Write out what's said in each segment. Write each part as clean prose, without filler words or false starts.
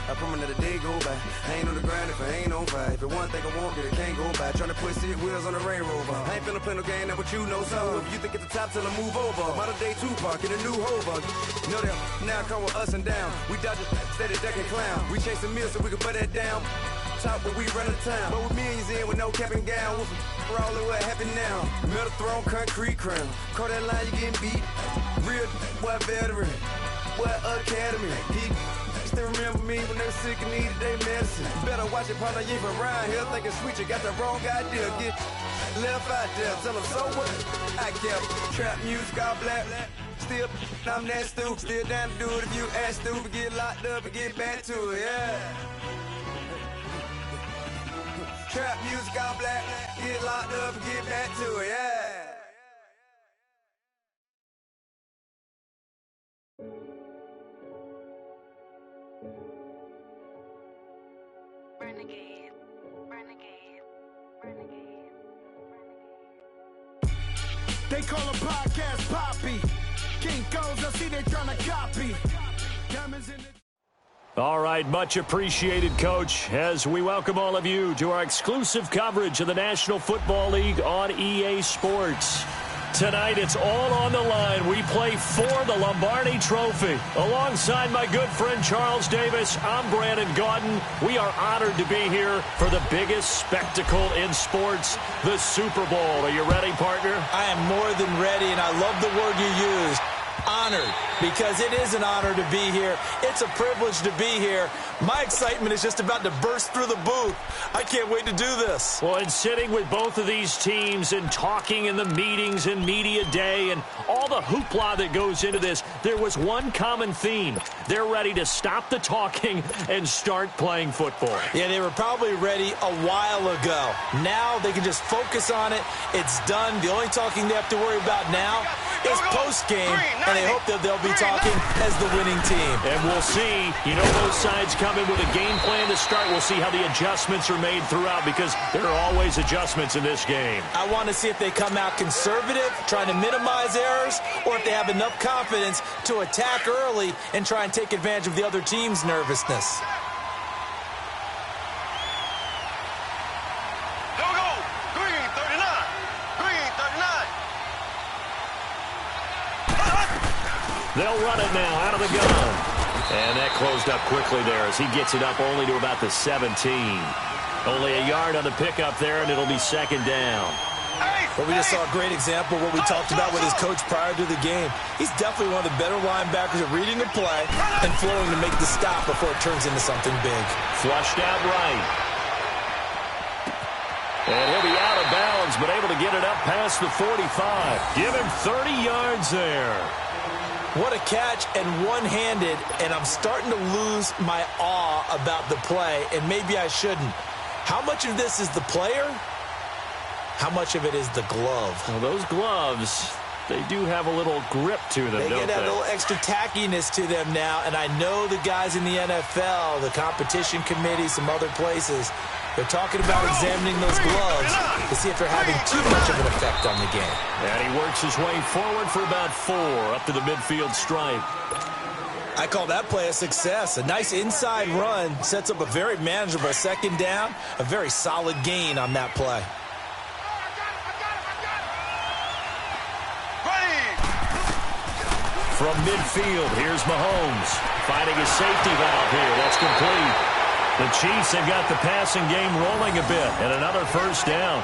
I promise that a day go by. I ain't on the grind if I ain't on fire. If it one thing I want, then it can't go by. Tryna put 6 wheels on the Range Rover. I ain't finna play no game, that what you know. So if you think it's the top till I move over. Modern day Tupac in a new Hova. Know that now come with us and down. We dodge it, steady duck and clown. We chasing meals so we can butt that down. Top but we run the town. But with millions in with no cap and gown. We're all in what happened now. Metal throne, concrete crown. Call that line, you getting beat. Real boy veteran. Boy academy. He still remember me when they were sick and needed their medicine. Better watch it, partner, you ain't from around here. Thinking sweet, you got the wrong idea. Get left out there. Tell them so what? I kept trap music all black. Still, I'm that stupid. Still down to do it if you ask stupid. Get locked up and get back to it, yeah. Trap music all black. Get locked up and get back to it, yeah. Renegade, renegade, renegade, renegade. They call a podcast Poppy. King goes, I see they tryna copy. Diamonds in the... All right, much appreciated, Coach, as we welcome all of you to our exclusive coverage of the National Football League on EA Sports. Tonight, it's all on the line. We play for the Lombardi Trophy. Alongside my good friend Charles Davis, I'm Brandon Gaudin. We are honored to be here for the biggest spectacle in sports, the Super Bowl. Are you ready, partner? I am more than ready, and I love the word you used. Honored, because it is an honor to be here. It's a privilege to be here. My excitement is just about to burst through the booth. I can't wait to do this. Well, and sitting with both of these teams and talking in the meetings and media day and all the hoopla that goes into this, there was one common theme. They're ready to stop the talking and start playing football. Yeah, they were probably ready a while ago. Now they can just focus on it. It's done. The only talking they have to worry about now is post-game, and they hope that they'll be talking as the winning team. And we'll see. You know, both sides come in with a game plan to start. We'll see how the adjustments are made throughout, because there are always adjustments in this game. I want to see if they come out conservative, trying to minimize errors, or if they have enough confidence to attack early and try and take advantage of the other team's nervousness. They'll run it now out of the gun. And that closed up quickly there as he gets it up only to about the 17. Only a yard on the pickup there, and it'll be second down. Well, we just saw a great example of what we talked about with his coach prior to the game. He's definitely one of the better linebackers at reading the play and flowing to make the stop before it turns into something big. Flushed out right. And he'll be out of bounds, but able to get it up past the 45. Give him 30 yards there. What a catch, and one-handed, and I'm starting to lose my awe about the play, and maybe I shouldn't. How much of this is the player? How much of it is the glove? Well, those gloves, they do have a little grip to them, don't they? They get that little extra tackiness to them now, and I know the guys in the NFL, the competition committee, some other places, they're talking about examining those gloves to see if they're having too much of an effect on the game. And he works his way forward for about 4 up to the midfield stripe. I call that play a success. A nice inside run sets up a very manageable second down, a very solid gain on that play. From midfield, here's Mahomes finding his safety valve here. That's complete. The Chiefs have got the passing game rolling a bit, and another first down.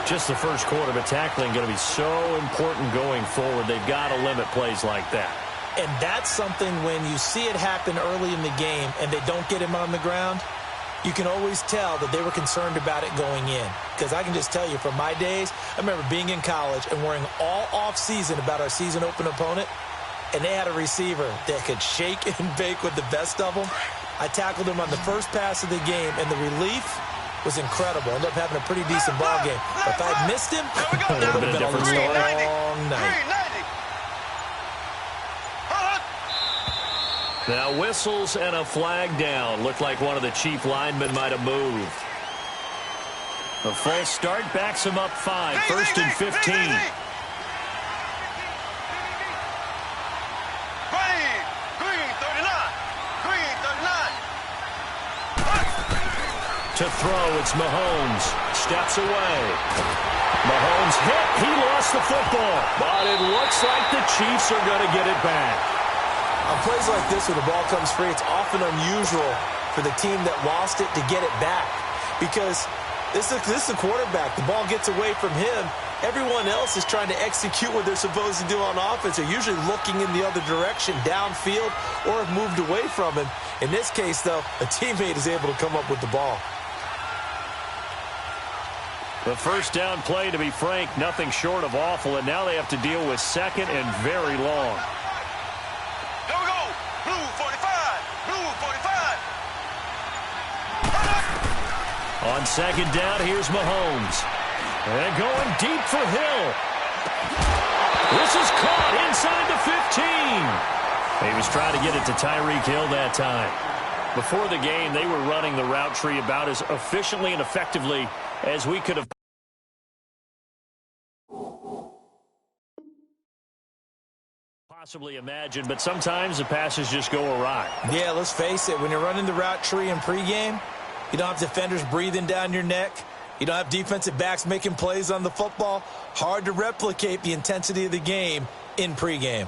Just the first quarter, but tackling going to be so important going forward. They've got to limit plays like that. And that's something when you see it happen early in the game and they don't get him on the ground, you can always tell that they were concerned about it going in. Because I can just tell you from my days, I remember being in college and worrying all off-season about our season open opponent, and they had a receiver that could shake and bake with the best of them. I tackled him on the first pass of the game, and the relief was incredible. Ended up having a pretty decent ball game. But if I had missed him, it would have been a long night. Now whistles and a flag down. Looked like one of the Chief linemen might have moved. A false start backs him up 5. First and 15. To throw, it's Mahomes. Steps away. Mahomes hit. He lost the football. But it looks like the Chiefs are going to get it back. On plays like this where the ball comes free, it's often unusual for the team that lost it to get it back. Because this is a quarterback. The ball gets away from him. Everyone else is trying to execute what they're supposed to do on offense. They're usually looking in the other direction, downfield, or have moved away from him. In this case, though, a teammate is able to come up with the ball. The first down play, to be frank, nothing short of awful, and now they have to deal with second and very long. Here we go. Blue 45. Blue 45. On second down, here's Mahomes. And going deep for Hill. This is caught inside the 15. He was trying to get it to Tyreek Hill that time. Before the game, they were running the route tree about as efficiently and effectively as we could have possibly imagined, but sometimes the passes just go awry. Yeah, let's face it, when you're running the route tree in pregame, you don't have defenders breathing down your neck. You don't have defensive backs making plays on the football. Hard to replicate the intensity of the game in pregame.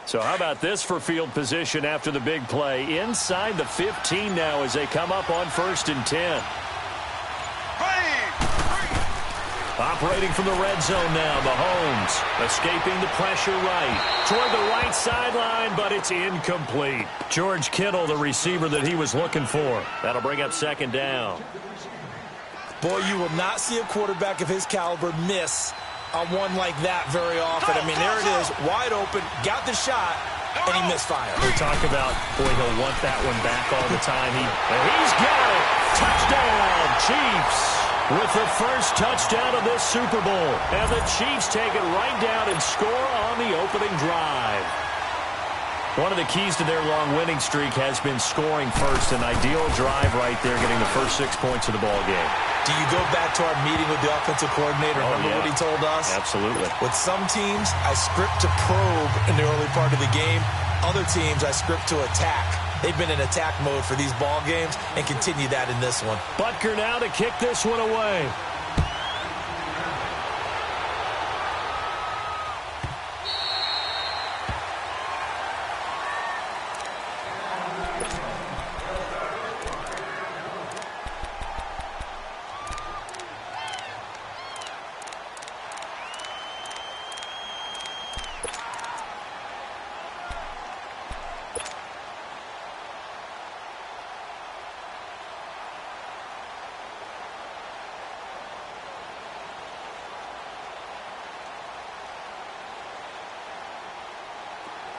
So how about this for field position after the big play? Inside the 15 now as they come up on 1st and 10. Operating from the red zone now, Mahomes escaping the pressure right. Toward the right sideline, but it's incomplete. George Kittle, the receiver that he was looking for. That'll bring up 2nd down. Boy, you will not see a quarterback of his caliber miss on one like that very often. I mean, there it is, wide open, got the shot, and he misfired. We talk about, boy, he'll want that one back all the time. He's got it. Touchdown, Chiefs. With the first touchdown of this Super Bowl. And the Chiefs take it right down and score on the opening drive. One of the keys to their long winning streak has been scoring first. An ideal drive right there, getting the first 6 points of the ball game. Do you go back to our meeting with the offensive coordinator? Remember what he told us? Absolutely. With some teams, I script to probe in the early part of the game. Other teams, I script to attack. They've been in attack mode for these ball games and continue that in this one. Butker now to kick this one away.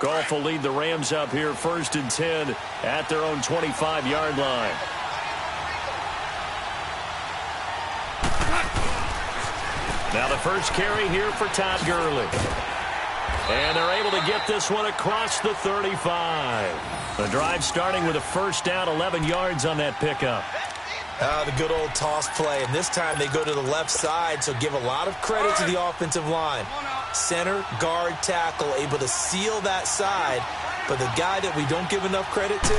Goff will lead the Rams up here 1st and 10 at their own 25-yard line. Now the first carry here for Todd Gurley. And they're able to get this one across the 35. The drive starting with a first down, 11 yards on that pickup. The good old toss play, and this time they go to the left side, so give a lot of credit to the offensive line. Center, guard, tackle, able to seal that side, but the guy that we don't give enough credit to,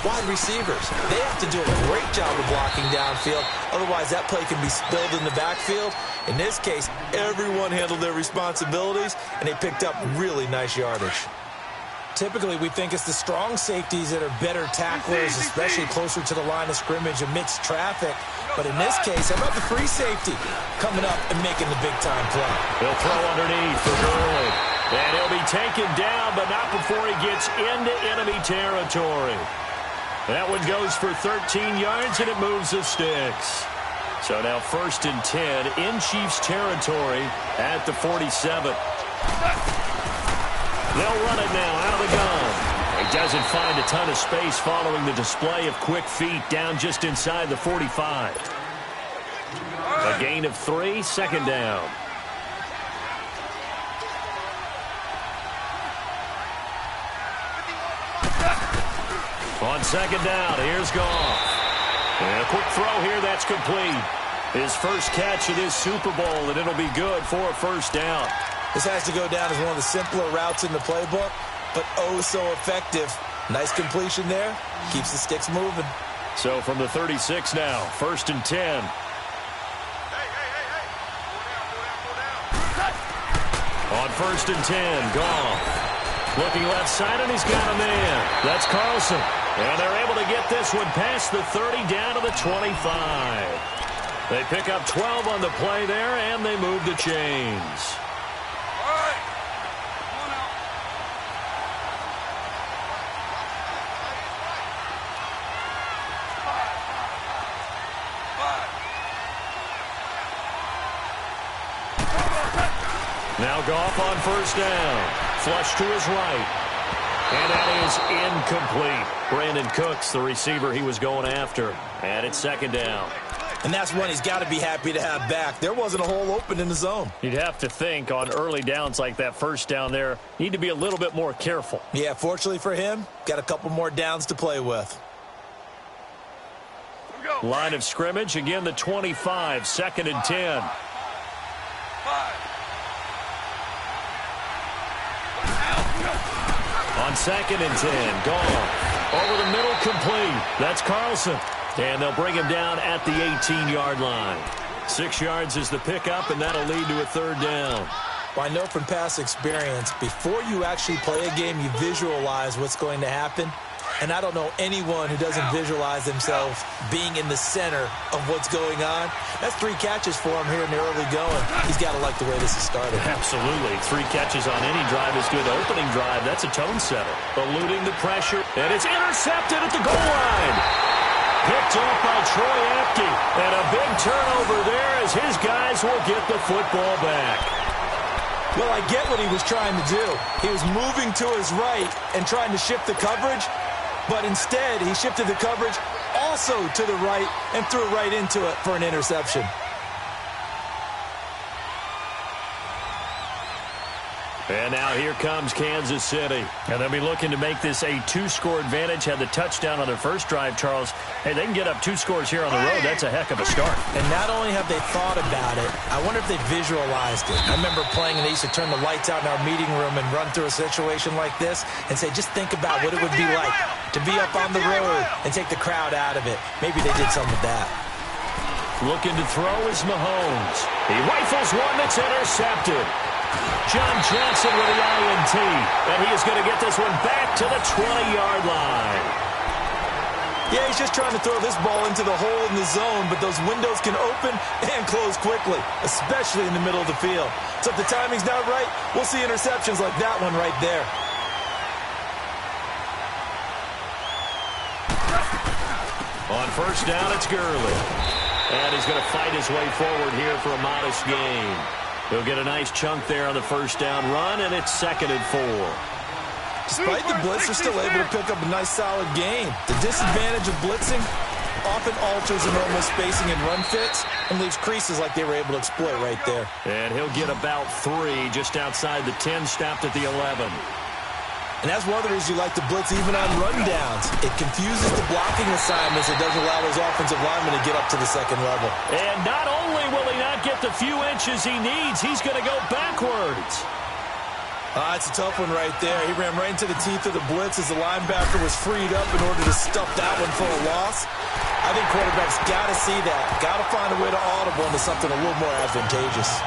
wide receivers. They have to do a great job of blocking downfield, otherwise that play can be spilled in the backfield. In this case, everyone handled their responsibilities, and they picked up really nice yardage. Typically, we think it's the strong safeties that are better tacklers, especially closer to the line of scrimmage amidst traffic. But in this case, how about the free safety coming up and making the big-time play? He'll throw underneath for Gurley. And he'll be taken down, but not before he gets into enemy territory. That one goes for 13 yards, and it moves the sticks. So now 1st and 10 in Chiefs territory at the 47. They'll run it now out of the gun. He doesn't find a ton of space following the display of quick feet down just inside the 45. A gain of 3, 2nd down. On 2nd down, here's Goff. And a quick throw here, that's complete. His first catch of this Super Bowl, and it'll be good for a first down. This has to go down as one of the simpler routes in the playbook, but oh so effective. Nice completion there. Keeps the sticks moving. So from the 36 now, 1st and 10. On 1st and 10, Goff. Looking left side, and he's got a man. That's Carlson. And they're able to get this one past the 30 down to the 25. They pick up 12 on the play there, and they move the chains. Now Goff on 1st down. Flush to his right. And that is incomplete. Brandon Cooks, the receiver he was going after. And it's 2nd down. And that's one he's got to be happy to have back. There wasn't a hole open in the zone. You'd have to think on early downs like that 1st down there, need to be a little bit more careful. Yeah, fortunately for him, got a couple more downs to play with. Line of scrimmage, again the 25, 2nd and 10. On 2nd and 10, Goff. Over the middle, complete. That's Carlson. And they'll bring him down at the 18-yard line. 6 yards is the pickup, and that'll lead to a 3rd down. Well, I know from past experience, before you actually play a game, you visualize what's going to happen. And I don't know anyone who doesn't visualize themselves being in the center of what's going on. That's 3 catches for him here in the early going. He's got to like the way this has started. Absolutely. 3 catches on any drive is good. Opening drive, that's a tone setter. Eluding the pressure, and it's intercepted at the goal line. Picked off by Troy Apke. And a big turnover there as his guys will get the football back. Well, I get what he was trying to do. He was moving to his right and trying to shift the coverage. But instead, he shifted the coverage also to the right and threw right into it for an interception. And now here comes Kansas City. And they'll be looking to make this a 2-score advantage. Had the touchdown on their first drive, Charles. Hey, they can get up 2 scores here on the road. That's a heck of a start. And not only have they thought about it, I wonder if they visualized it. I remember playing, and they used to turn the lights out in our meeting room and run through a situation like this and say, just think about what it would be like to be up on the road and take the crowd out of it. Maybe they did something with that. Looking to throw is Mahomes. He rifles one that's intercepted. John Johnson with the INT, and he is going to get this one back to the 20-yard line. Yeah, he's just trying to throw this ball into the hole in the zone, but those windows can open and close quickly, especially in the middle of the field. So if the timing's not right, we'll see interceptions like that one right there. On 1st down, it's Gurley. And he's going to fight his way forward here for a modest gain. He'll get a nice chunk there on the 1st down run, and it's 2nd and 4. Despite the blitz, they're still able to pick up a nice, solid gain. The disadvantage of blitzing often alters the normal spacing and run fits and leaves creases like they were able to exploit right there. And he'll get about 3 just outside the 10, stopped at the 11. And that's one of the reasons you like to blitz even on rundowns. It confuses the blocking assignments. It doesn't allow those offensive linemen to get up to the 2nd level. And not only will he not get the few inches he needs, he's going to go backwards. It's a tough one right there. He ran right into the teeth of the blitz as the linebacker was freed up in order to stuff that one for a loss. I think quarterbacks got to see that. Got to find a way to audible into something a little more advantageous.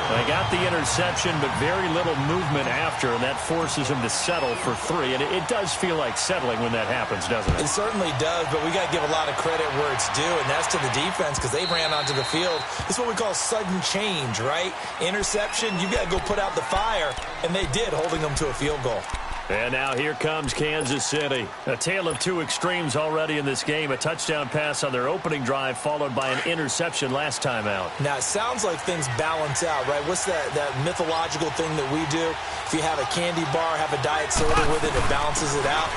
They got the interception, but very little movement after, and that forces him to settle for 3. And it does feel like settling when that happens, doesn't it? It certainly does, but we got to give a lot of credit where it's due, and that's to the defense because they ran onto the field. It's what we call sudden change, right? Interception, you got to go put out the fire, and they did, holding them to a field goal. And now here comes Kansas City. A tale of 2 extremes already in this game. A touchdown pass on their opening drive followed by an interception last time out. Now, it sounds like things balance out, right? What's that mythological thing that we do? If you have a candy bar, have a diet soda with it, it balances it out.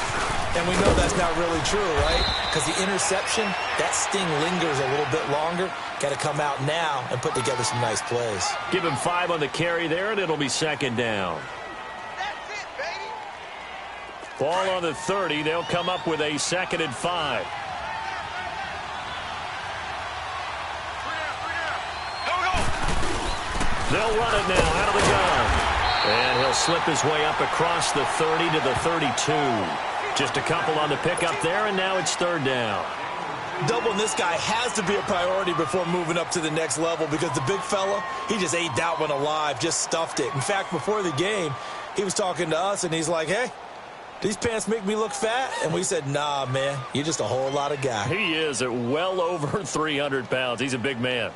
And we know that's not really true, right? Because the interception, that sting lingers a little bit longer. Got to come out now and put together some nice plays. Give him 5 on the carry there, and it'll be 2nd down. Ball on the 30. They'll come up with a 2nd and 5. They'll run it now out of the gun. And he'll slip his way up across the 30 to the 32. Just a couple on the pickup there, and now it's third down. Doubling this guy has to be a priority before moving up to the next level because the big fella, he just ate that one alive, just stuffed it. In fact, before the game, he was talking to us, and he's like, hey, these pants make me look fat? And we said, nah, man, you're just a whole lot of guy. He is at well over 300 pounds. He's a big man.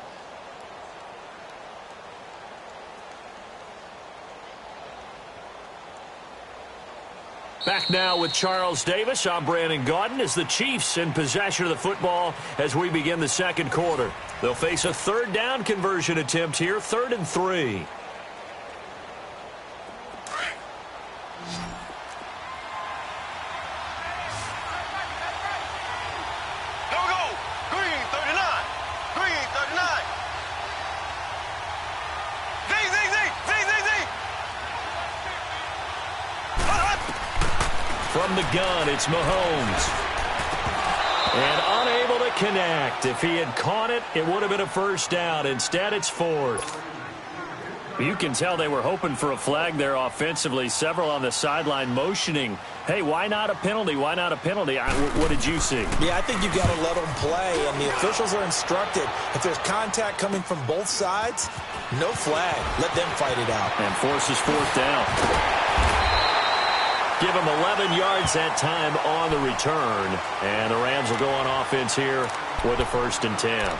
Back now with Charles Davis. I'm Brandon Gaudin as the Chiefs in possession of the football as we begin the second quarter. They'll face a third down conversion attempt here, 3rd and 3. From the gun, it's Mahomes. And unable to connect. If he had caught it, it would have been a first down. Instead, it's 4th. You can tell they were hoping for a flag there offensively. Several on the sideline motioning, hey, why not a penalty? Why not a penalty? What did you see? Yeah, I think you've got to let them play, and the officials are instructed. If there's contact coming from both sides, no flag. Let them fight it out. And forces 4th down. Give him 11 yards that time on the return. And the Rams will go on offense here with a 1st and 10.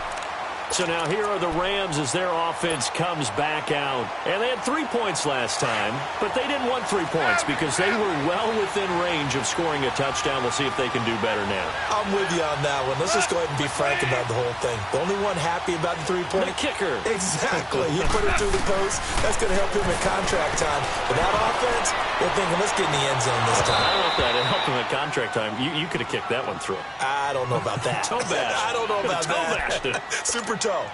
So now here are the Rams as their offense comes back out. And they had 3 points last time, but they didn't want 3 points because they were well within range of scoring a touchdown. We'll see if they can do better now. I'm with you on that one. Let's just go ahead and be frank about the whole thing. The only one happy about the 3-point. The kicker. Exactly. You put it through the post. That's going to help him at contract time. But that offense, they're thinking, let's get in the end zone this time. I don't know if that helped him at contract time. You could have kicked that one through. I don't know about that. Toe bash. I don't know about that. Super toe.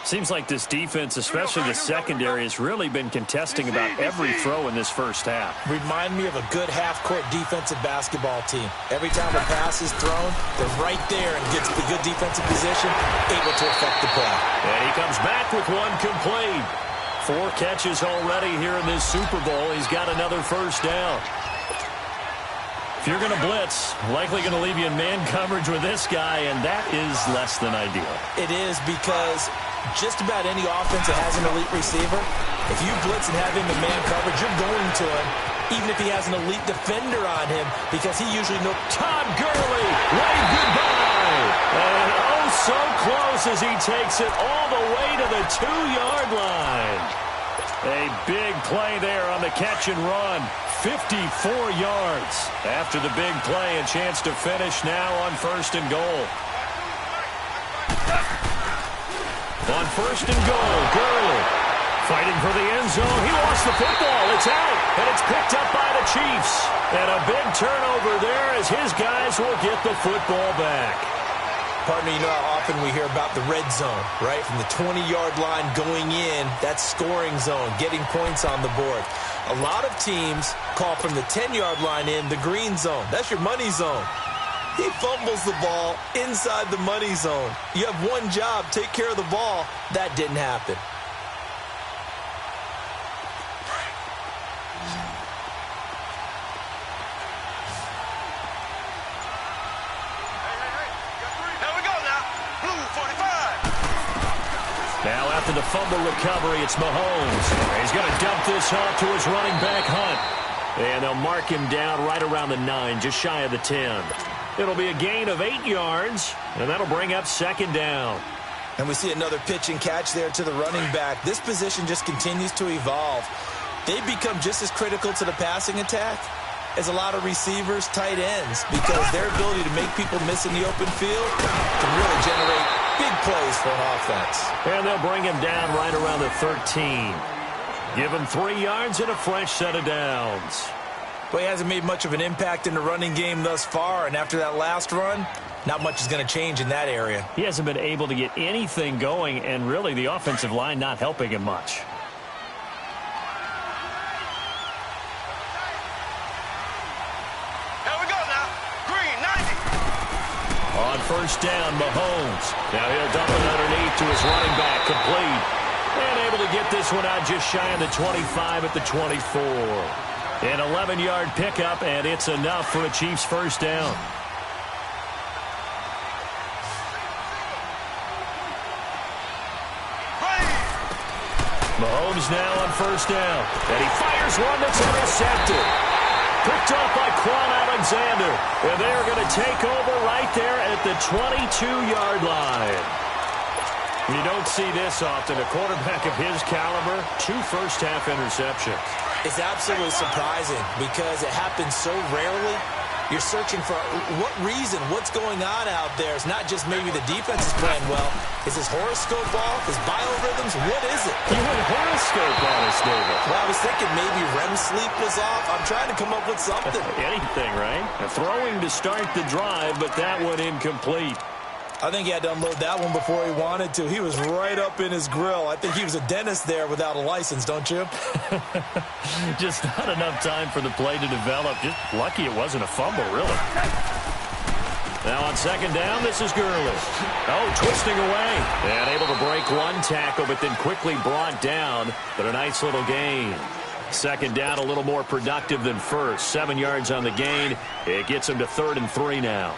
Seems like this defense, especially the secondary, has really been contesting about every throw in this first half. Remind me of a good half-court defensive basketball team. Every time a pass is thrown, they're right there and gets the good defensive position, able to affect the play. And he comes back with one complete. 4 catches already here in this Super Bowl. He's got another first down. If you're going to blitz, likely going to leave you in man coverage with this guy, and that is less than ideal. It is because just about any offense that has an elite receiver, if you blitz and have him in man coverage, you're going to him, even if he has an elite defender on him, because he usually knows. Todd Gurley, wave goodbye. And oh, so close as he takes it all the way to the 2-yard line. A big play there on the catch and run. 54 yards. After the big play, a chance to finish now on 1st and goal. On 1st and goal, Gurley fighting for the end zone. He lost the football. It's out, and it's picked up by the Chiefs. And a big turnover there as his guys will get the football back. Partner, you know how often we hear about the red zone, right? From the 20-yard line going in, that's scoring zone, getting points on the board. A lot of teams call from the 10-yard line in the green zone. That's your money zone. He fumbles the ball inside the money zone. You have one job, take care of the ball. That didn't happen. Now after the fumble recovery, it's Mahomes. He's going to dump this off to his running back, Hunt. And they'll mark him down right around the 9, just shy of the 10. It'll be a gain of 8 yards, and that'll bring up 2nd down. And we see another pitch and catch there to the running back. This position just continues to evolve. They become just as critical to the passing attack as a lot of receivers, tight ends, because their ability to make people miss in the open field can really generate big plays for an offense. And they'll bring him down right around the 13. Give him 3 yards and a fresh set of downs. Well, he hasn't made much of an impact in the running game thus far, and after that last run, not much is going to change in that area. He hasn't been able to get anything going, and really the offensive line not helping him much. Here we go now. Green, 90. On 1st down, Mahomes. Now he'll dump it underneath to his running back, complete. And able to get this one out just shy of the 25 at the 24. An 11-yard pickup, and it's enough for a Chiefs first down. Mahomes now on first down. And he fires one that's intercepted. Picked off by Quan Alexander. And they're going to take over right there at the 22-yard line. You don't see this often. A quarterback of his caliber, 2 first-half interceptions. It's absolutely surprising because it happens so rarely. You're searching for what reason, what's going on out there. It's not just maybe the defense is playing well. Is his horoscope off? His biorhythms? What is it? You had a horoscope on us, David. Well, I was thinking maybe REM sleep was off. I'm trying to come up with something. Anything, right? Throwing to start the drive, but that one incomplete. I think he had to unload that one before he wanted to. He was right up in his grill. I think he was a dentist there without a license, don't you? Just not enough time for the play to develop. Just lucky it wasn't a fumble, really. Now on second down, this is Gurley. Oh, twisting away. And able to break one tackle, but then quickly brought down. But a nice little gain. Second down, a little more productive than first. 7 yards on the gain. It gets him to 3rd and 3 now.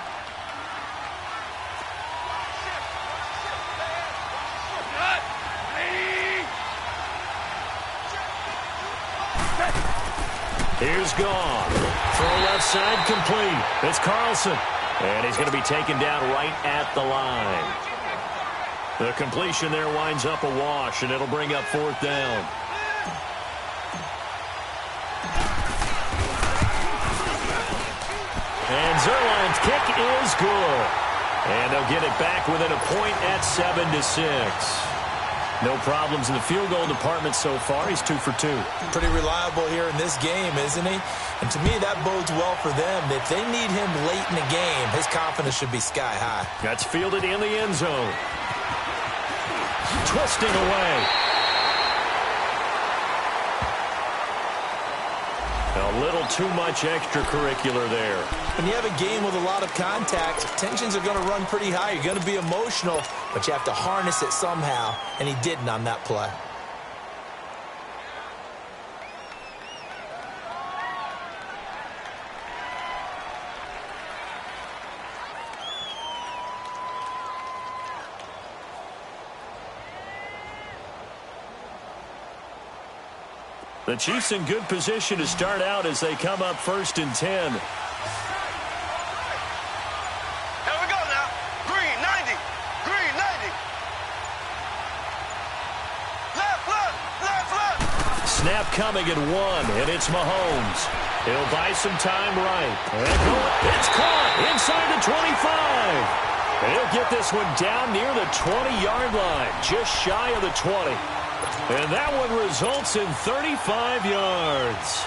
Here's Gone. Throw left side complete. It's Carlson. And he's going to be taken down right at the line. The completion there winds up a wash, and it'll bring up 4th down. And Zerline's kick is good. And they'll get it back within a point at 7-6. No problems in the field goal department so far. He's 2 for 2. Pretty reliable here in this game, isn't he? And to me, that bodes well for them. If they need him late in the game, his confidence should be sky high. That's fielded in the end zone. Twisting away. A little too much extracurricular there. When you have a game with a lot of contact, tensions are going to run pretty high. You're going to be emotional, but you have to harness it somehow, and he didn't on that play. The Chiefs in good position to start out as they come up 1st and 10. Here we go now. Green 90. Green 90. Left, left, left, left. Snap coming at 1, and it's Mahomes. He'll buy some time right. And it's caught inside the 25. And he'll get this one down near the 20-yard line, just shy of the 20. And that one results in 35 yards.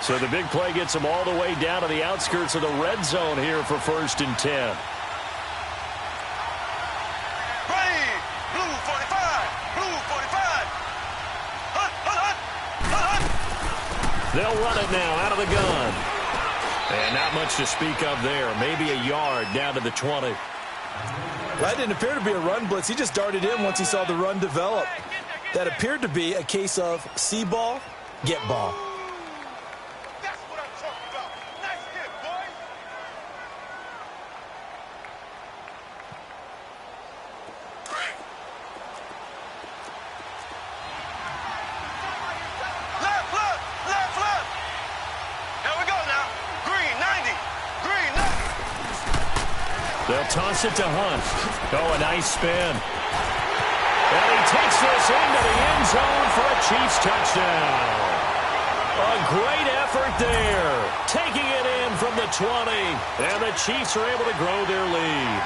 So the big play gets them all the way down to the outskirts of the red zone here for 1st and 10. Blue 45. Blue 45. Hut, hut, hut. Hut, hut. They'll run it now out of the gun. And not much to speak of there. Maybe a yard down to the 20. Well, that didn't appear to be a run blitz. He just darted in once he saw the run develop. That appeared to be a case of see ball, get ball. That's what I'm talking about. Nice hit, boys. Left, left, left, left. Here we go now. Green 90. Green 90. They'll toss it to Hunt. Oh, a nice spin. And he takes this into the end zone for a Chiefs touchdown. A great effort there. Taking it in from the 20. And the Chiefs are able to grow their lead.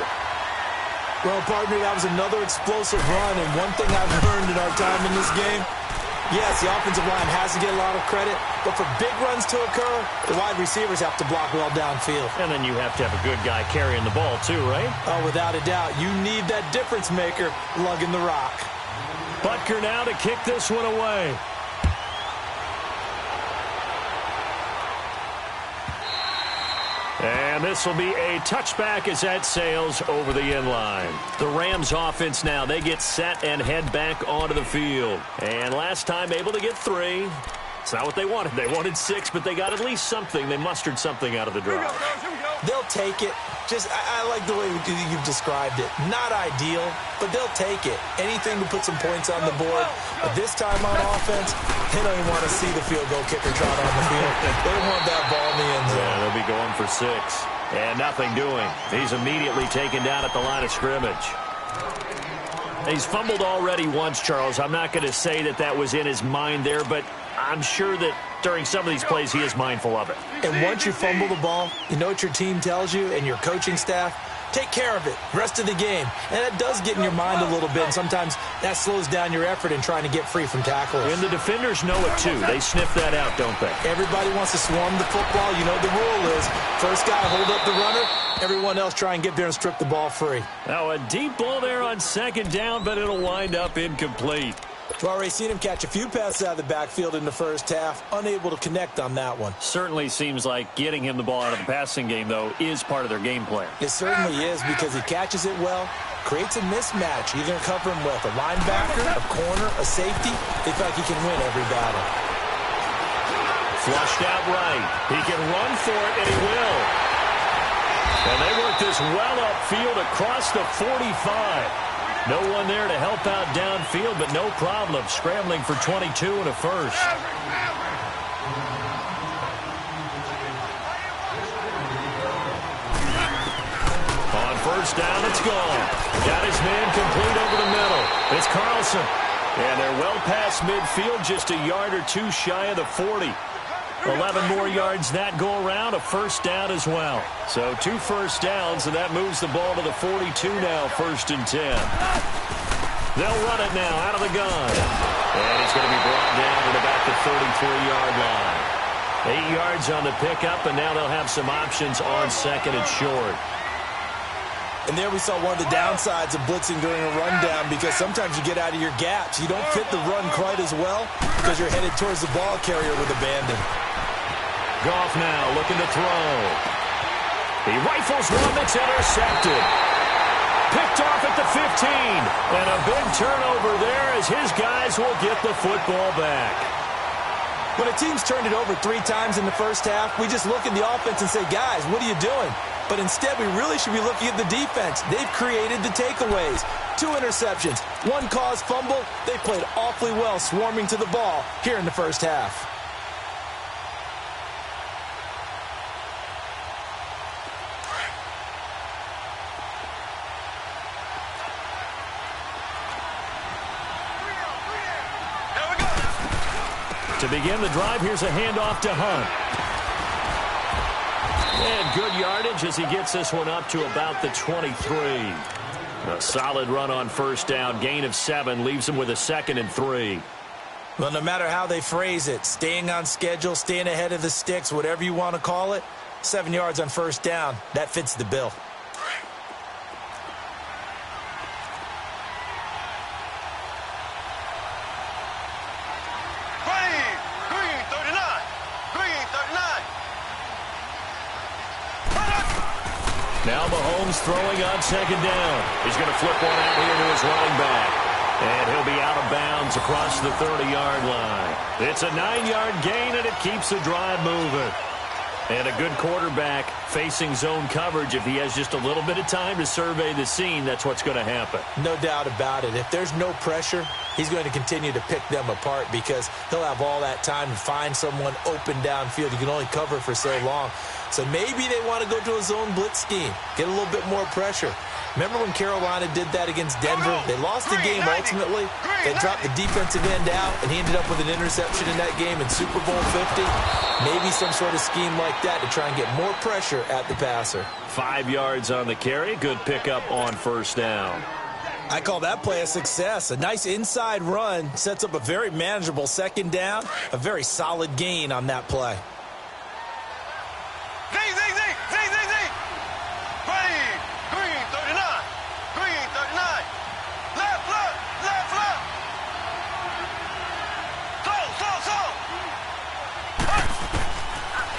Well, partner, that was another explosive run. And one thing I've learned in our time in this game, yes, the offensive line has to get a lot of credit, but for big runs to occur, the wide receivers have to block well downfield. And then you have to have a good guy carrying the ball too, right? Oh, without a doubt. You need that difference maker lugging the rock. Butker now to kick this one away. And this will be a touchback as that sails over the end line. The Rams offense now, they get set and head back onto the field. And last time able to get 3. It's not what they wanted. They wanted 6, but they got at least something. They mustered something out of the drive. They'll take it. I like the way you've described it. Not ideal, but they'll take it. Anything to put some points on the board. But this time on offense, they don't even want to see the field goal kicker trot on the field. They want that ball in the end zone. Yeah, they'll be going for 6. And nothing doing. He's immediately taken down at the line of scrimmage. He's fumbled already once, Charles. I'm not going to say that was in his mind there, but I'm sure that during some of these plays he is mindful of it. And once you fumble the ball, you know what your team tells you and your coaching staff? Take care of it rest of the game. And that does get in your mind a little bit, and sometimes that slows down your effort in trying to get free from tacklers. And the defenders know it, too. They sniff that out, don't they? Everybody wants to swarm the football. You know the rule is first guy hold up the runner, everyone else try and get there and strip the ball free. Now a deep ball there on second down, but it'll wind up incomplete. We've already seen him catch a few passes out of the backfield in the first half, unable to connect on that one. Certainly seems like getting him the ball out of the passing game, though, is part of their game plan. It certainly is, because he catches it well, creates a mismatch. You're going to cover him with a linebacker, a corner, a safety. They feel like he can win every battle. Flushed out right. He can run for it, and he will. And they work this well upfield across the 45. No one there to help out downfield, but no problem. Scrambling for 22 and a first. On first down, it's gone. Got his man complete over the middle. It's Carlson. And they're well past midfield, just a yard or 2 shy of the 40. 11 more yards that go around, a first down as well. So 2 first downs, and that moves the ball to the 42 now, 1st and 10. They'll run it now out of the gun. And he's going to be brought down at about the 33-yard line. 8 yards on the pickup, and now they'll have some options on second and short. And there we saw one of the downsides of blitzing during a rundown, because sometimes you get out of your gaps. You don't fit the run quite as well because you're headed towards the ball carrier with abandon. Goff now looking to throw. He rifles one that's intercepted. Picked off at the 15. And a big turnover there as his guys will get the football back. When a team's turned it over 3 times in the first half, we just look at the offense and say, guys, what are you doing? But instead, we really should be looking at the defense. They've created the takeaways. 2 interceptions, 1 caused fumble. They played awfully well swarming to the ball here in the first half. To begin the drive, here's a handoff to Hunt. And good yardage as he gets this one up to about the 23. A solid run on first down. Gain of 7 leaves him with a 2nd and 3. Well, no matter how they phrase it, staying on schedule, staying ahead of the sticks, whatever you want to call it, 7 yards on first down, that fits the bill. Now Mahomes throwing on second down. He's going to flip one out here to his running back. And he'll be out of bounds across the 30-yard line. It's a 9-yard gain, and it keeps the drive moving. And a good quarterback facing zone coverage. If he has just a little bit of time to survey the scene, that's what's going to happen. No doubt about it. If there's no pressure, he's going to continue to pick them apart because he'll have all that time to find someone open downfield. You can only cover for so long. So maybe they want to go to a zone blitz scheme, get a little bit more pressure. Remember when Carolina did that against Denver? They lost the game ultimately. They dropped the defensive end out, and he ended up with an interception in that game in Super Bowl 50. Maybe some sort of scheme like that to try and get more pressure at the passer. 5 yards on the carry. Good pickup on first down. I call that play a success. A nice inside run sets up a very manageable second down. A very solid gain on that play.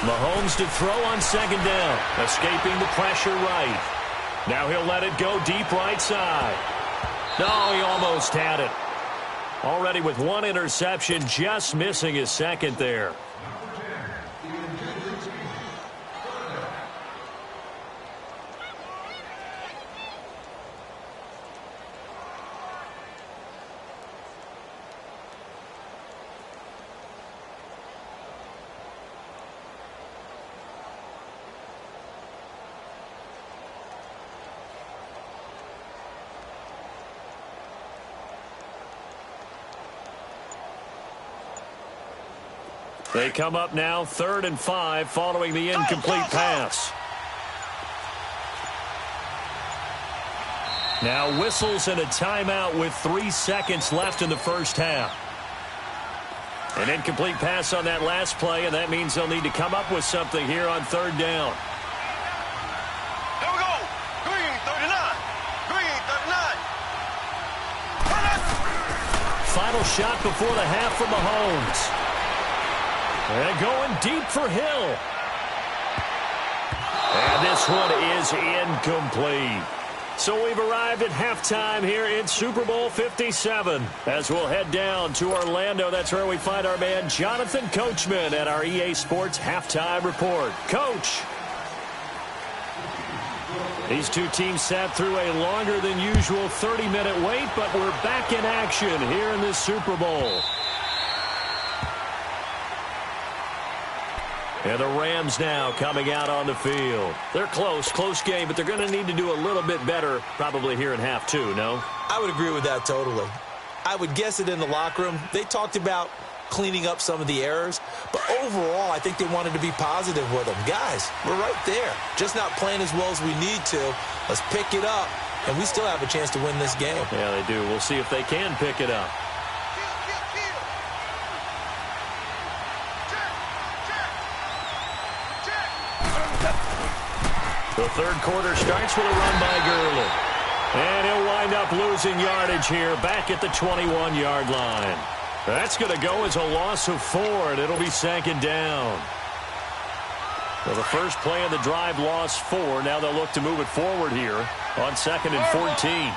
Mahomes begins to throw on second down, escaping the pressure right. Now he'll let it go deep right side. No, he almost had it. Already with one interception, just missing his second there. They come up now 3rd and 5 following the incomplete pass. Now whistles and a timeout with 3 seconds left in the first half. An incomplete pass on that last play, and that means they'll need to come up with something here on 3rd down. Here we go. Green 39. Green 39. Final shot before the half from Mahomes. And going deep for Hill. And this one is incomplete. So we've arrived at halftime here in Super Bowl 57. As we'll head down to Orlando, that's where we find our man Jonathan Coachman at our EA Sports Halftime Report. Coach. These two teams sat through a longer than usual 30-minute wait, but we're back in action here in this Super Bowl. And the Rams now coming out on the field. They're close game, but they're going to need to do a little bit better probably here in half two, no? I would agree with that totally. I would guess it in the locker room. They talked about cleaning up some of the errors, but overall, I think they wanted to be positive with them. Guys, we're right there. Just not playing as well as we need to. Let's pick it up, and we still have a chance to win this game. Yeah, they do. We'll see if they can pick it up. The third quarter starts with a run by Gurley. And he'll wind up losing yardage here back at the 21-yard line. That's going to go as a loss of 4, and it'll be 2nd down. Well, the first play of the drive lost 4. Now they'll look to move it forward here on 2nd and 14.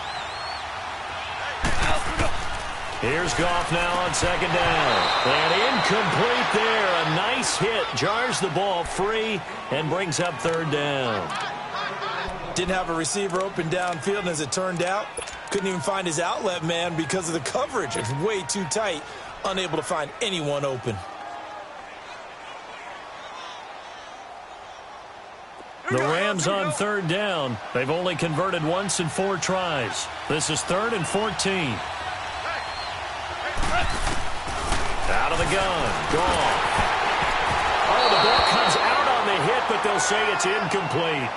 Here's Goff now on 2nd down. And incomplete there. A nice hit. Jars the ball free and brings up 3rd down. Didn't have a receiver open downfield, and as it turned out, couldn't even find his outlet man because of the coverage. It's way too tight. Unable to find anyone open. The Rams on 3rd down. They've only converted once in 4 tries. This is 3rd and 14. Out of the gun. Gone. Oh, the ball comes out on the hit, but they'll say it's incomplete.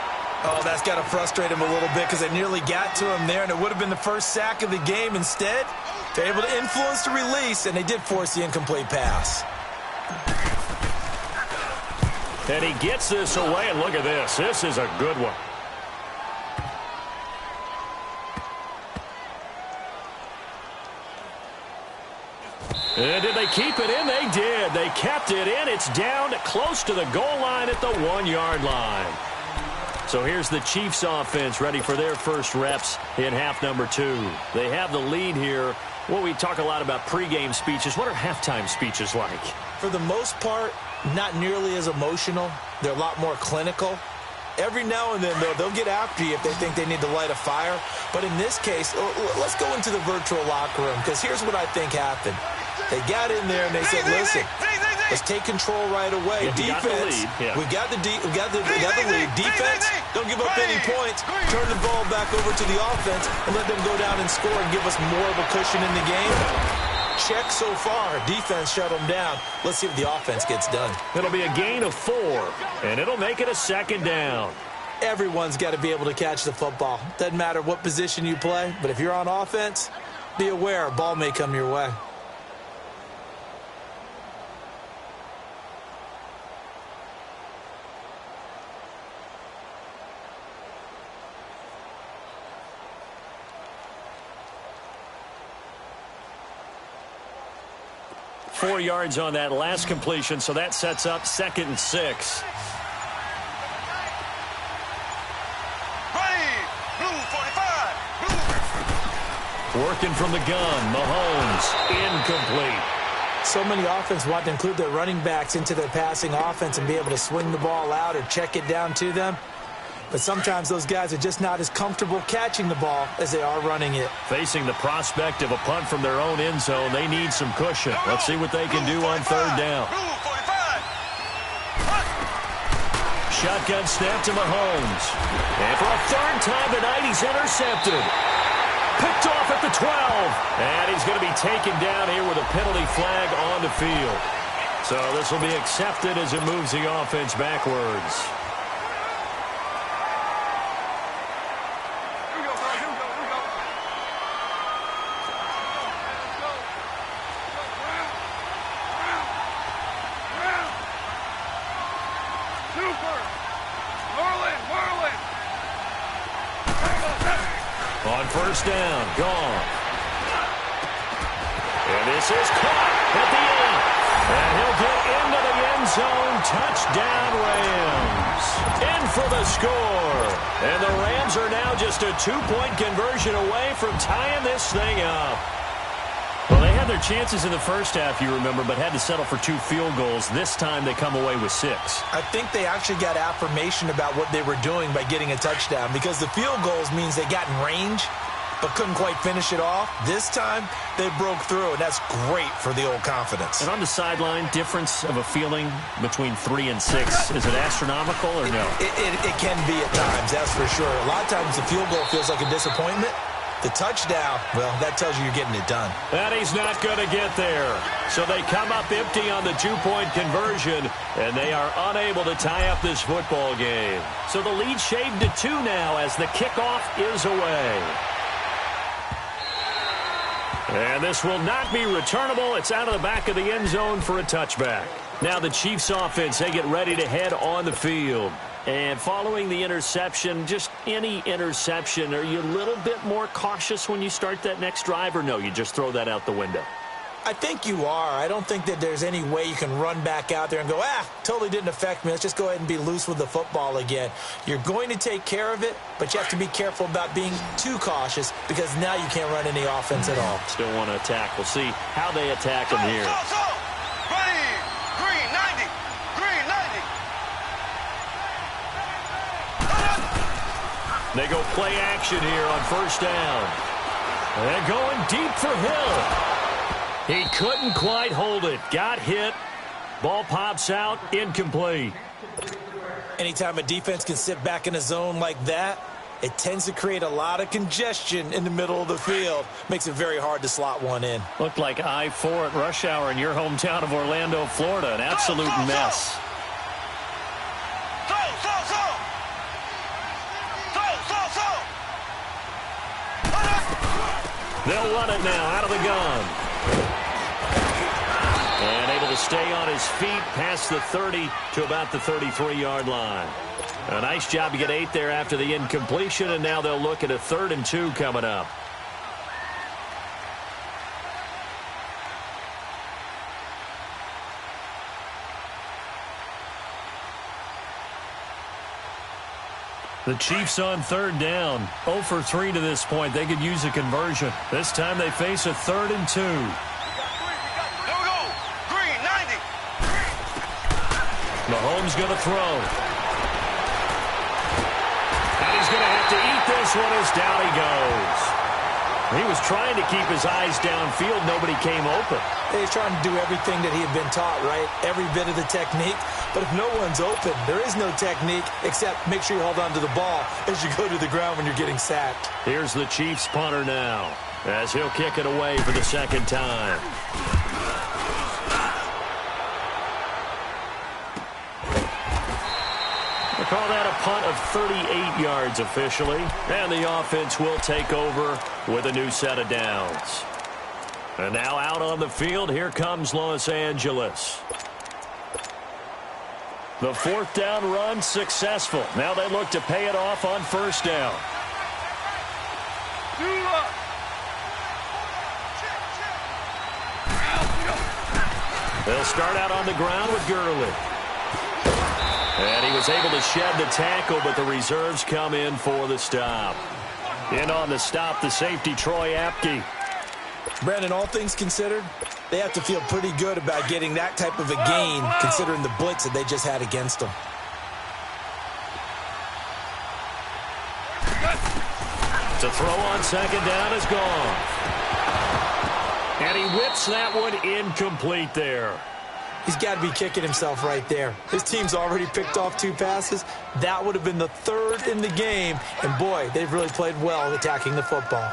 Oh, that's got to frustrate him a little bit because they nearly got to him there, and it would have been the first sack of the game. Instead, they're able to influence the release, and they did force the incomplete pass. And he gets this away, and look at this. This is a good one. And did they keep it in? They did. They kept it in. It's down close to the goal line at the 1-yard line. So here's the Chiefs offense ready for their first reps in half number 2. They have the lead here. Well, we talk a lot about pregame speeches. What are halftime speeches like? For the most part, not nearly as emotional. They're a lot more clinical. Every now and then, though, they'll get after you if they think they need to light a fire. But in this case, let's go into the virtual locker room, because here's what I think happened. They got in there and they said, listen, let's take control right away. Defense, we got the lead. Defense, don't give up any points. Turn the ball back over to the offense and let them go down and score and give us more of a cushion in the game. Check so far. Defense shut them down. Let's see if the offense gets done. It'll be a gain of 4, and it'll make it a 2nd down. Everyone's got to be able to catch the football. Doesn't matter what position you play, but if you're on offense, be aware a ball may come your way. Four yards on that last completion, so that sets up 2nd and 6. Blue 45. Blue. Working from the gun, Mahomes, incomplete. So many offenses want to include their running backs into their passing offense and be able to swing the ball out or check it down to them. But sometimes those guys are just not as comfortable catching the ball as they are running it. Facing the prospect of a punt from their own end zone, they need some cushion. Let's see what they can do on third down. Shotgun snap to Mahomes. And for a third time tonight, he's intercepted. Picked off at the 12. And he's going to be taken down here with a penalty flag on the field. So this will be accepted as it moves the offense backwards. On first down, gone. And this is caught at the end. And he'll get into the end zone. Touchdown, Rams. In for the score. And the Rams are now just a 2-point conversion away from tying this thing up. Well, they had their chances in the first half, you remember, but had to settle for 2 field goals. This time they come away with 6. I think they actually got affirmation about what they were doing by getting a touchdown, because the field goals means they got in range but couldn't quite finish it off. This time they broke through, and that's great for the old confidence. And on the sideline, difference of a feeling between 3 and 6, is it astronomical or no? It can be at times, that's for sure. A lot of times the field goal feels like a disappointment. The touchdown, well, that tells you you're getting it done. And he's not going to get there. So they come up empty on the 2-point conversion, and they are unable to tie up this football game. So the lead shaved to 2 now as the kickoff is away. And this will not be returnable. It's out of the back of the end zone for a touchback. Now the Chiefs offense, they get ready to head on the field. And following the interception, just any interception, are you a little bit more cautious when you start that next drive, or no, you just throw that out the window? I think you are. I don't think that there's any way you can run back out there and go, totally didn't affect me. Let's just go ahead and be loose with the football again. You're going to take care of it, but you have to be careful about being too cautious, because now you can't run any offense at all. Still want to attack. We'll see how they attack them here. Ready. Green 90. Green 90. They go play action here on first down. And going deep for Hill. He couldn't quite hold it. Got hit. Ball pops out. Incomplete. Anytime a defense can sit back in a zone like that, it tends to create a lot of congestion in the middle of the field. Makes it very hard to slot one in. Looked like I-4 at rush hour in your hometown of Orlando, Florida. An absolute mess. They'll run it now out of the gun. And able to stay on his feet past the 30 to about the 33-yard line. A nice job to get 8 there after the incompletion, and now they'll look at a 3rd and 2 coming up. The Chiefs on third down. 0 for 3 to this point. They could use a conversion. This time they face a 3rd and 2. Here we go. Green 90. Mahomes going to throw. And he's going to have to eat this one as down he goes. He was trying to keep his eyes downfield. Nobody came open. He's trying to do everything that he had been taught, right? Every bit of the technique. But if no one's open, there is no technique except make sure you hold on to the ball as you go to the ground when you're getting sacked. Here's the Chiefs punter now as he'll kick it away for the second time. They call that a punt of 38 yards officially. And the offense will take over with a new set of downs. And now out on the field, here comes Los Angeles. The 4th down run successful. Now they look to pay it off on first down. They'll start out on the ground with Gurley. And he was able to shed the tackle, but the reserves come in for the stop. In on the stop, the safety, Troy Apke. Brandon, all things considered, they have to feel pretty good about getting that type of a gain, considering the blitz that they just had against them. To throw on second down is gone. And he whips that one incomplete there. He's got to be kicking himself right there. His team's already picked off 2 passes. That would have been the 3rd in the game. And, boy, they've really played well attacking the football.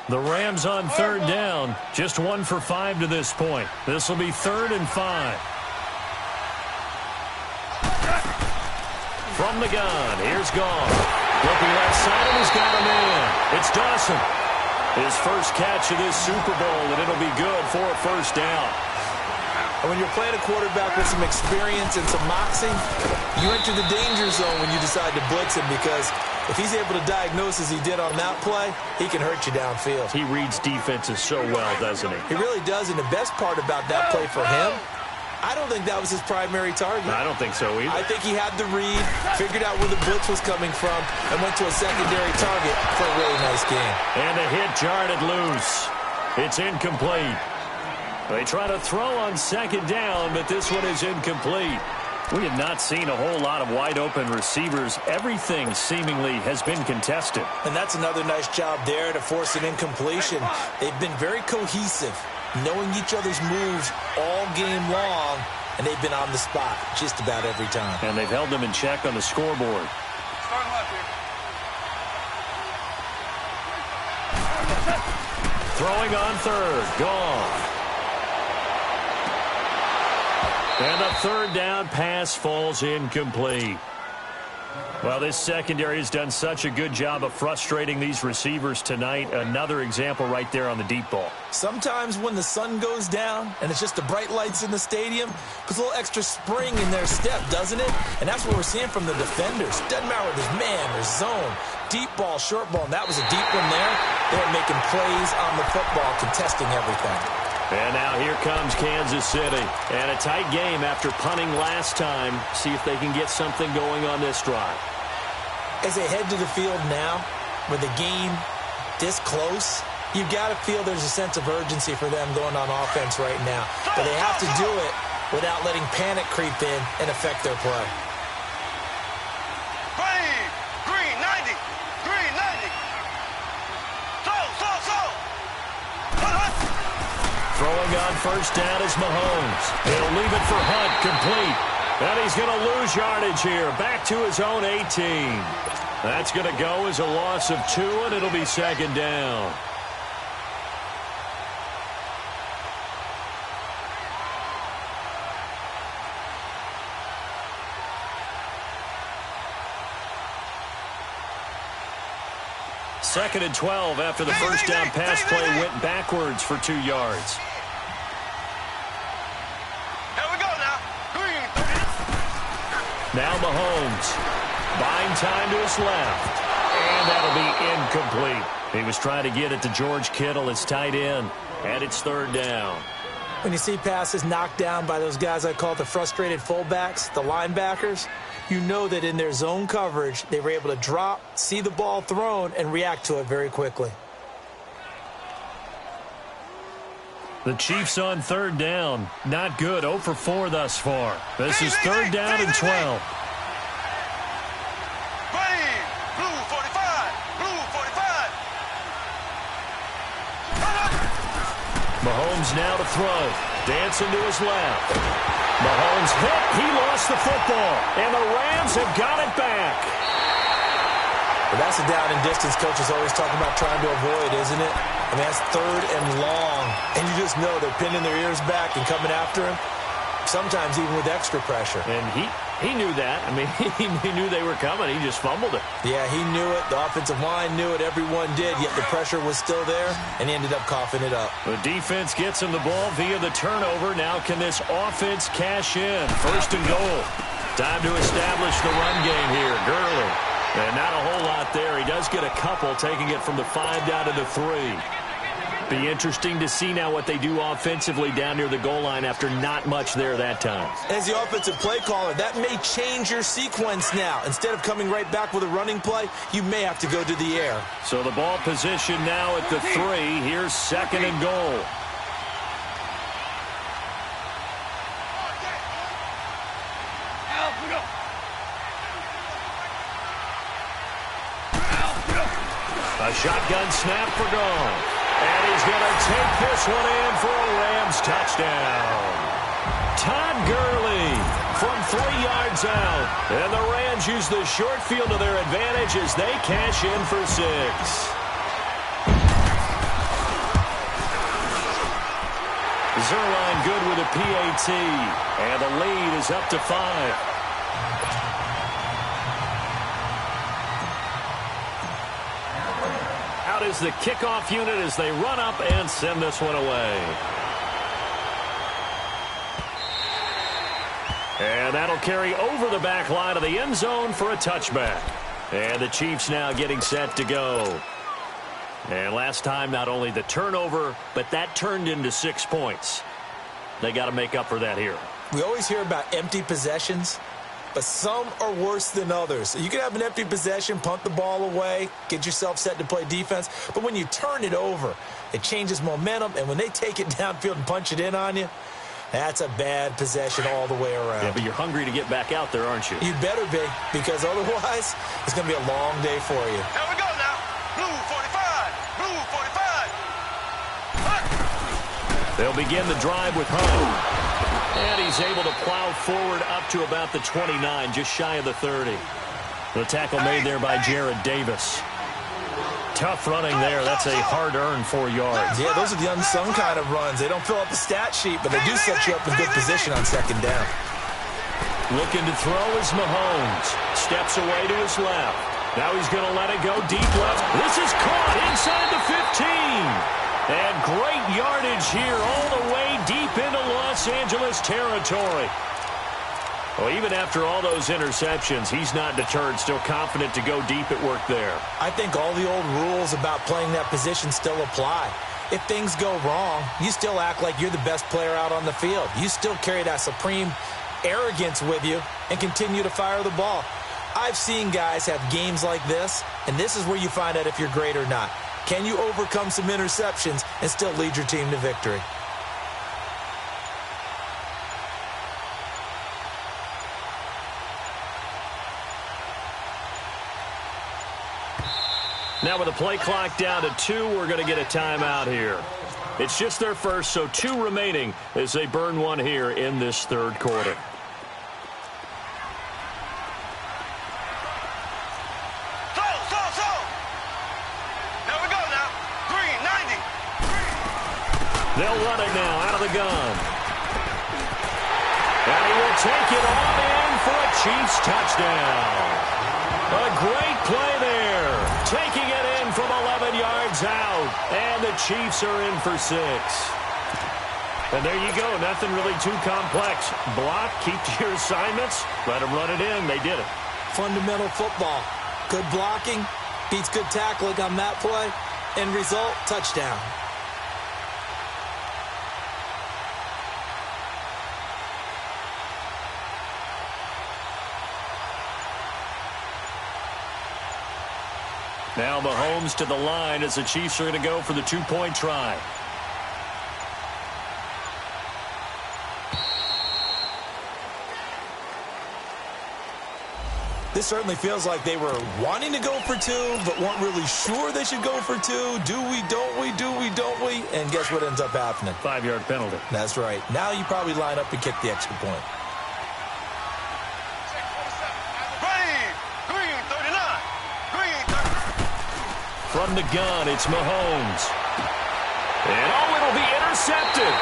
The Rams on 3rd down. Just 1 for 5 to this point. This will be 3rd and 5. From the gun, here's Gone. Looking left side, and he's got a man. It's Dawson. His first catch of this Super Bowl, and it'll be good for a first down. And when you're playing a quarterback with some experience and some moxie, you enter the danger zone when you decide to blitz him, because if he's able to diagnose as he did on that play, he can hurt you downfield. He reads defenses so well, doesn't he? He really does, and the best part about that play for him, I don't think that was his primary target. I don't think so either. I think he had the read, figured out where the blitz was coming from, and went to a secondary target for a really nice game. And the hit jarred it loose. It's incomplete. They try to throw on second down, but this one is incomplete. We have not seen a whole lot of wide-open receivers. Everything seemingly has been contested. And that's another nice job there to force an incompletion. They've been very cohesive, knowing each other's moves all game long, and they've been on the spot just about every time. And they've held them in check on the scoreboard. Throwing on 3rd, Gone. And the 3rd down pass falls incomplete. Well, this secondary has done such a good job of frustrating these receivers tonight. Another example right there on the deep ball. Sometimes when the sun goes down and it's just the bright lights in the stadium, puts a little extra spring in their step, doesn't it? And that's what we're seeing from the defenders. Doesn't matter whether there's man or zone, deep ball, short ball, and that was a deep one there. They're making plays on the football, contesting everything. And now here comes Kansas City. And a tight game after punting last time. See if they can get something going on this drive. As they head to the field now, with the game this close, you've got to feel there's a sense of urgency for them going on offense right now. But they have to do it without letting panic creep in and affect their play. Green 90. Green 90. Throwing on first down is Mahomes. He'll leave it for Hunt, complete. And he's going to lose yardage here. Back to his own 18. That's going to go as a loss of 2, and it'll be second down. Second and 12 after the first down pass play went backwards for 2 yards. Now Mahomes, buying time to his left, and that'll be incomplete. He was trying to get it to George Kittle, his tight end, and it's 3rd down. When you see passes knocked down by those guys I call the frustrated fullbacks, the linebackers, you know that in their zone coverage, they were able to drop, see the ball thrown, and react to it very quickly. The Chiefs on 3rd down. Not good. 0 for 4 thus far. This is 3rd down and 12. Blue 45. Blue 45. Mahomes now to throw. Dancing to his left. Mahomes hit. He lost the football. And the Rams have got it back. But that's a down and distance coaches always talking about trying to avoid, isn't it? I mean, that's 3rd and long. And you just know they're pinning their ears back and coming after him, sometimes even with extra pressure. And he knew that. I mean, he knew they were coming. He just fumbled it. Yeah, he knew it. The offensive line knew it. Everyone did, yet the pressure was still there, and he ended up coughing it up. The defense gets him the ball via the turnover. Now can this offense cash in? 1st and goal. Time to establish the run game here. Gurley. And not a whole lot there. He does get a couple, taking it from the 5 down to the 3. Be interesting to see now what they do offensively down near the goal line after not much there that time. As the offensive play caller, that may change your sequence now. Instead of coming right back with a running play, you may have to go to the air. So the ball position now at the 3. Here's 2nd and goal. A shotgun snap for Gone. And he's going to take this one in for a Rams touchdown. Todd Gurley from 3 yards out. And the Rams use the short field to their advantage as they cash in for 6. Zerline good with a PAT. And the lead is up to 5. Is the kickoff unit as they run up and send this one away. And that'll carry over the back line of the end zone for a touchback. And the Chiefs now getting set to go. And last time, not only the turnover, but that turned into 6 points. They got to make up for that here. We always hear about empty possessions, but some are worse than others. You can have an empty possession, punt the ball away, get yourself set to play defense. But when you turn it over, it changes momentum. And when they take it downfield and punch it in on you, that's a bad possession all the way around. Yeah, but you're hungry to get back out there, aren't you? You better be, because otherwise it's going to be a long day for you. Here we go now. Blue 45. Blue 45. They'll begin the drive with Hunt. And he's able to plow forward up to about the 29, just shy of the 30. The tackle made there by Jared Davis. Tough running there. That's a hard-earned 4 yards. Yeah, those are the unsung kind of runs. They don't fill up the stat sheet, but they do set you up in good position on 2nd down. Looking to throw is Mahomes. Steps away to his left. Now he's going to let it go deep left. This is caught inside the 15. And great yardage here all the way deep into Los Angeles territory. Well, even after all those interceptions, he's not deterred, still confident to go deep at work there. I think all the old rules about playing that position still apply. If things go wrong, you still act like you're the best player out on the field. You still carry that supreme arrogance with you and continue to fire the ball. I've seen guys have games like this, and this is where you find out if you're great or not. Can you overcome some interceptions and still lead your team to victory? Now with the play clock down to 2, we're going to get a timeout here. It's just their first, so 2 remaining as they burn one here in this 3rd quarter. They'll run it now out of the gun. And he will take it on in for a Chiefs touchdown. A great play there. Taking it in from 11 yards out. And the Chiefs are in for 6. And there you go. Nothing really too complex. Block, keep to your assignments, let them run it in. They did it. Fundamental football. Good blocking beats good tackling on that play. End result, touchdown. Now Mahomes to the line as the Chiefs are going to go for the 2-point try. This certainly feels like they were wanting to go for 2, but weren't really sure they should go for 2. Do we, don't we, do we, don't we? And guess what ends up happening? 5-yard penalty. That's right. Now you probably line up and kick the extra point. From the gun, it's Mahomes. And it'll be intercepted.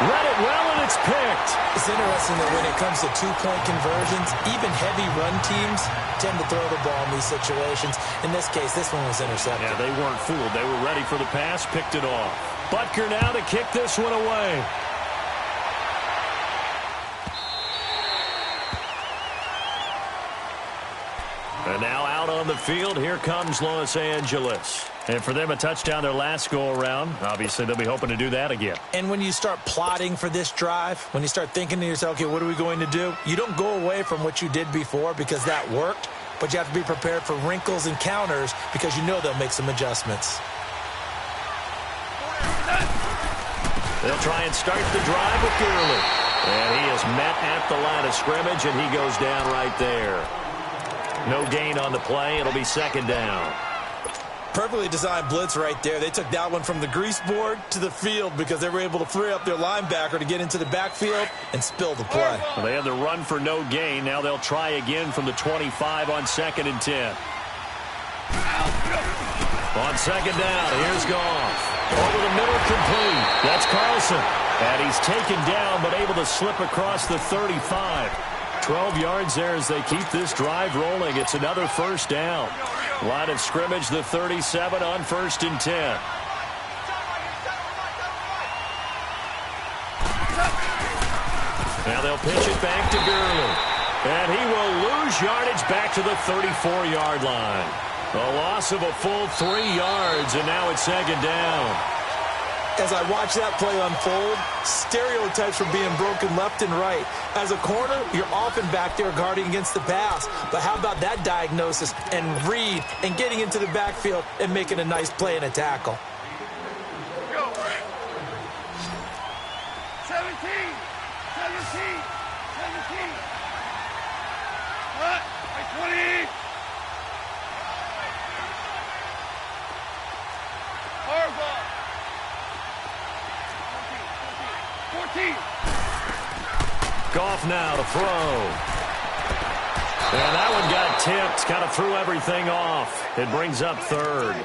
Read it well, and it's picked. It's interesting that when it comes to 2-point conversions, even heavy run teams tend to throw the ball in these situations. In this case, this one was intercepted. Yeah, they weren't fooled. They were ready for the pass, picked it off. Butker now to kick this one away. And now out on the field. Here comes Los Angeles. And for them, a touchdown their last go-around. Obviously, they'll be hoping to do that again. And when you start plotting for this drive, when you start thinking to yourself, okay, what are we going to do? You don't go away from what you did before because that worked, but you have to be prepared for wrinkles and counters because you know they'll make some adjustments. They'll try and start the drive with Gurley. And he is met at the line of scrimmage, and he goes down right there. No gain on the play. It'll be second down. Perfectly designed blitz right there. They took that one from the grease board to the field because they were able to free up their linebacker to get into the backfield and spill the play. Well, they had the run for no gain. Now they'll try again from the 25 on 2nd and 10. On second down, here's Goff. Over the middle, complete. That's Carlson. And he's taken down but able to slip across the 35. 12 yards there as they keep this drive rolling. It's another first down. Line of scrimmage, the 37 on 1st and 10. Now they'll pitch it back to Gurley. And he will lose yardage back to the 34-yard line. A loss of a full 3 yards, and now it's second down. As I watch that play unfold, stereotypes are being broken left and right. As a corner, you're often back there guarding against the pass. But how about that diagnosis and read and getting into the backfield and making a nice play and a tackle? Go. 17. 17. 17. What? 20. Hard ball. 14. Goff now to throw. And that one got tipped. Kind of threw everything off. It brings up third.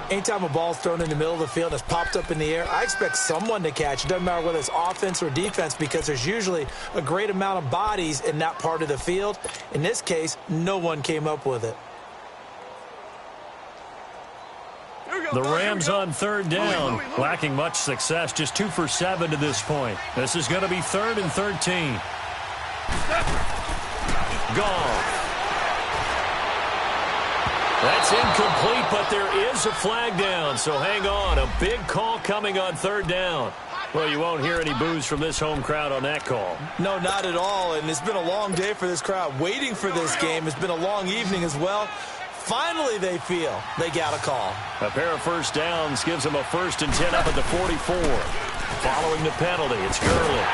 Anytime a ball's thrown in the middle of the field, it's popped up in the air, I expect someone to catch. It doesn't matter whether it's offense or defense because there's usually a great amount of bodies in that part of the field. In this case, no one came up with it. The Rams on third down, lacking much success, just 2 for 7 to this point. This is going to be 3rd and 13. Goff. That's incomplete, but there is a flag down, so hang on. A big call coming on 3rd down. Well, you won't hear any boos from this home crowd on that call. No, not at all, and it's been a long day for this crowd. Waiting for this game. It's been a long evening as well. Finally, they feel they got a call. A pair of first downs gives them a 1st and 10 up at the 44. Following the penalty, it's Gurley.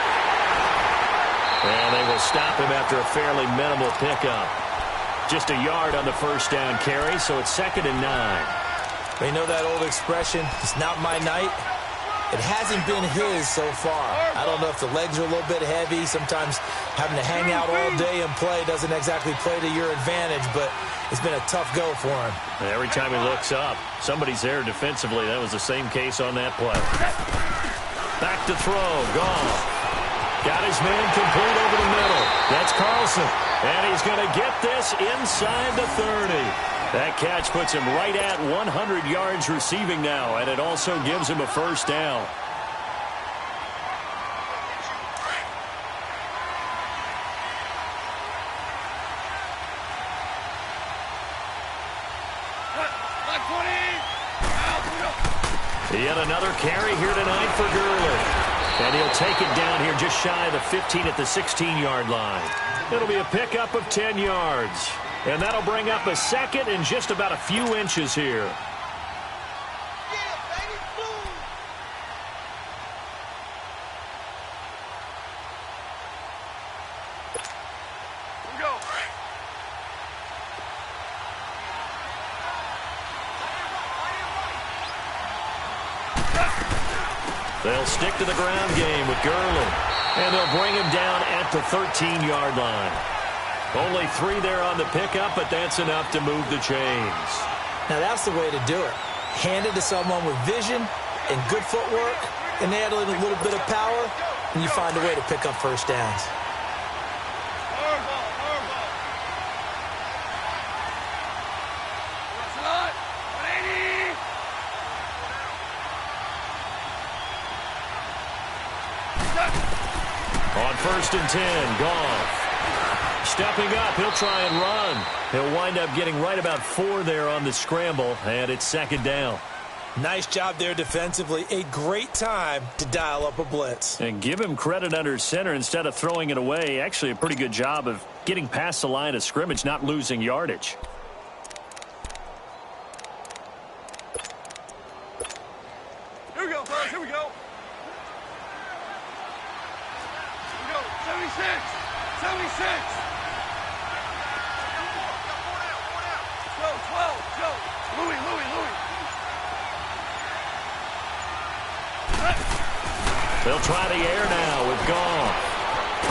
And they will stop him after a fairly minimal pickup. Just a yard on the first down carry, so it's 2nd and 9. They know that old expression, it's not my night. It hasn't been his so far. I don't know if the legs are a little bit heavy. Sometimes having to hang out all day and play doesn't exactly play to your advantage, but it's been a tough go for him. Every time he looks up, somebody's there defensively. That was the same case on that play. Back to throw. Goff. Got his man complete over the middle. That's Carlson. And he's going to get this inside the 30. That catch puts him right at 100 yards receiving now, and it also gives him a first down. Yet another carry here tonight for Gurley. And he'll take it down here just shy of the 15 at the 16-yard line. It'll be a pickup of 10 yards. And that'll bring up a 2nd and just about a few inches here. They'll stick to the ground game with Gurley. And they'll bring him down at the 13-yard line. Only 3 there on the pickup, but that's enough to move the chains. Now that's the way to do it. Hand it to someone with vision and good footwork, and add a little bit of power, and you find a way to pick up first downs. On 1st and 10, Goff. Stepping up, he'll try and run. He'll wind up getting right about 4 there on the scramble, and it's second down. Nice job there defensively. A great time to dial up a blitz. And give him credit under center instead of throwing it away. Actually, a pretty good job of getting past the line of scrimmage, not losing yardage. Here we go, fellas. Here we go. Here we go. 76. 76. Go, 12. Go. Louis. They'll try the air now with Goff.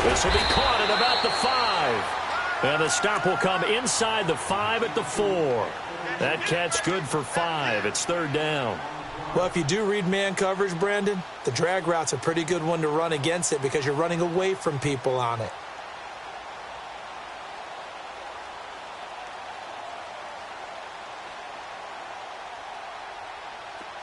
This will be caught at about the 5. And the stop will come inside the 5 at the 4. That catch good for 5. It's third down. Well, if you do read man coverage, Brandon, the drag route's a pretty good one to run against it because you're running away from people on it.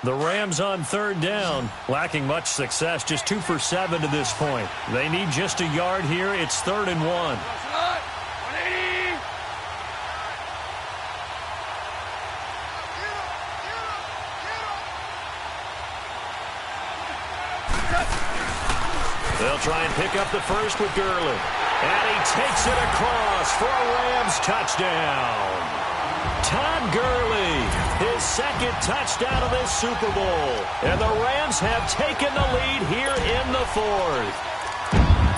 The Rams on third down, lacking much success, just 2 for 7 to this point. They need just a yard here. It's 3rd and 1. 180. They'll try and pick up the first with Gurley. And he takes it across for a Rams touchdown. Todd Gurley, his second touchdown of this Super Bowl. And the Rams have taken the lead here in the 4th.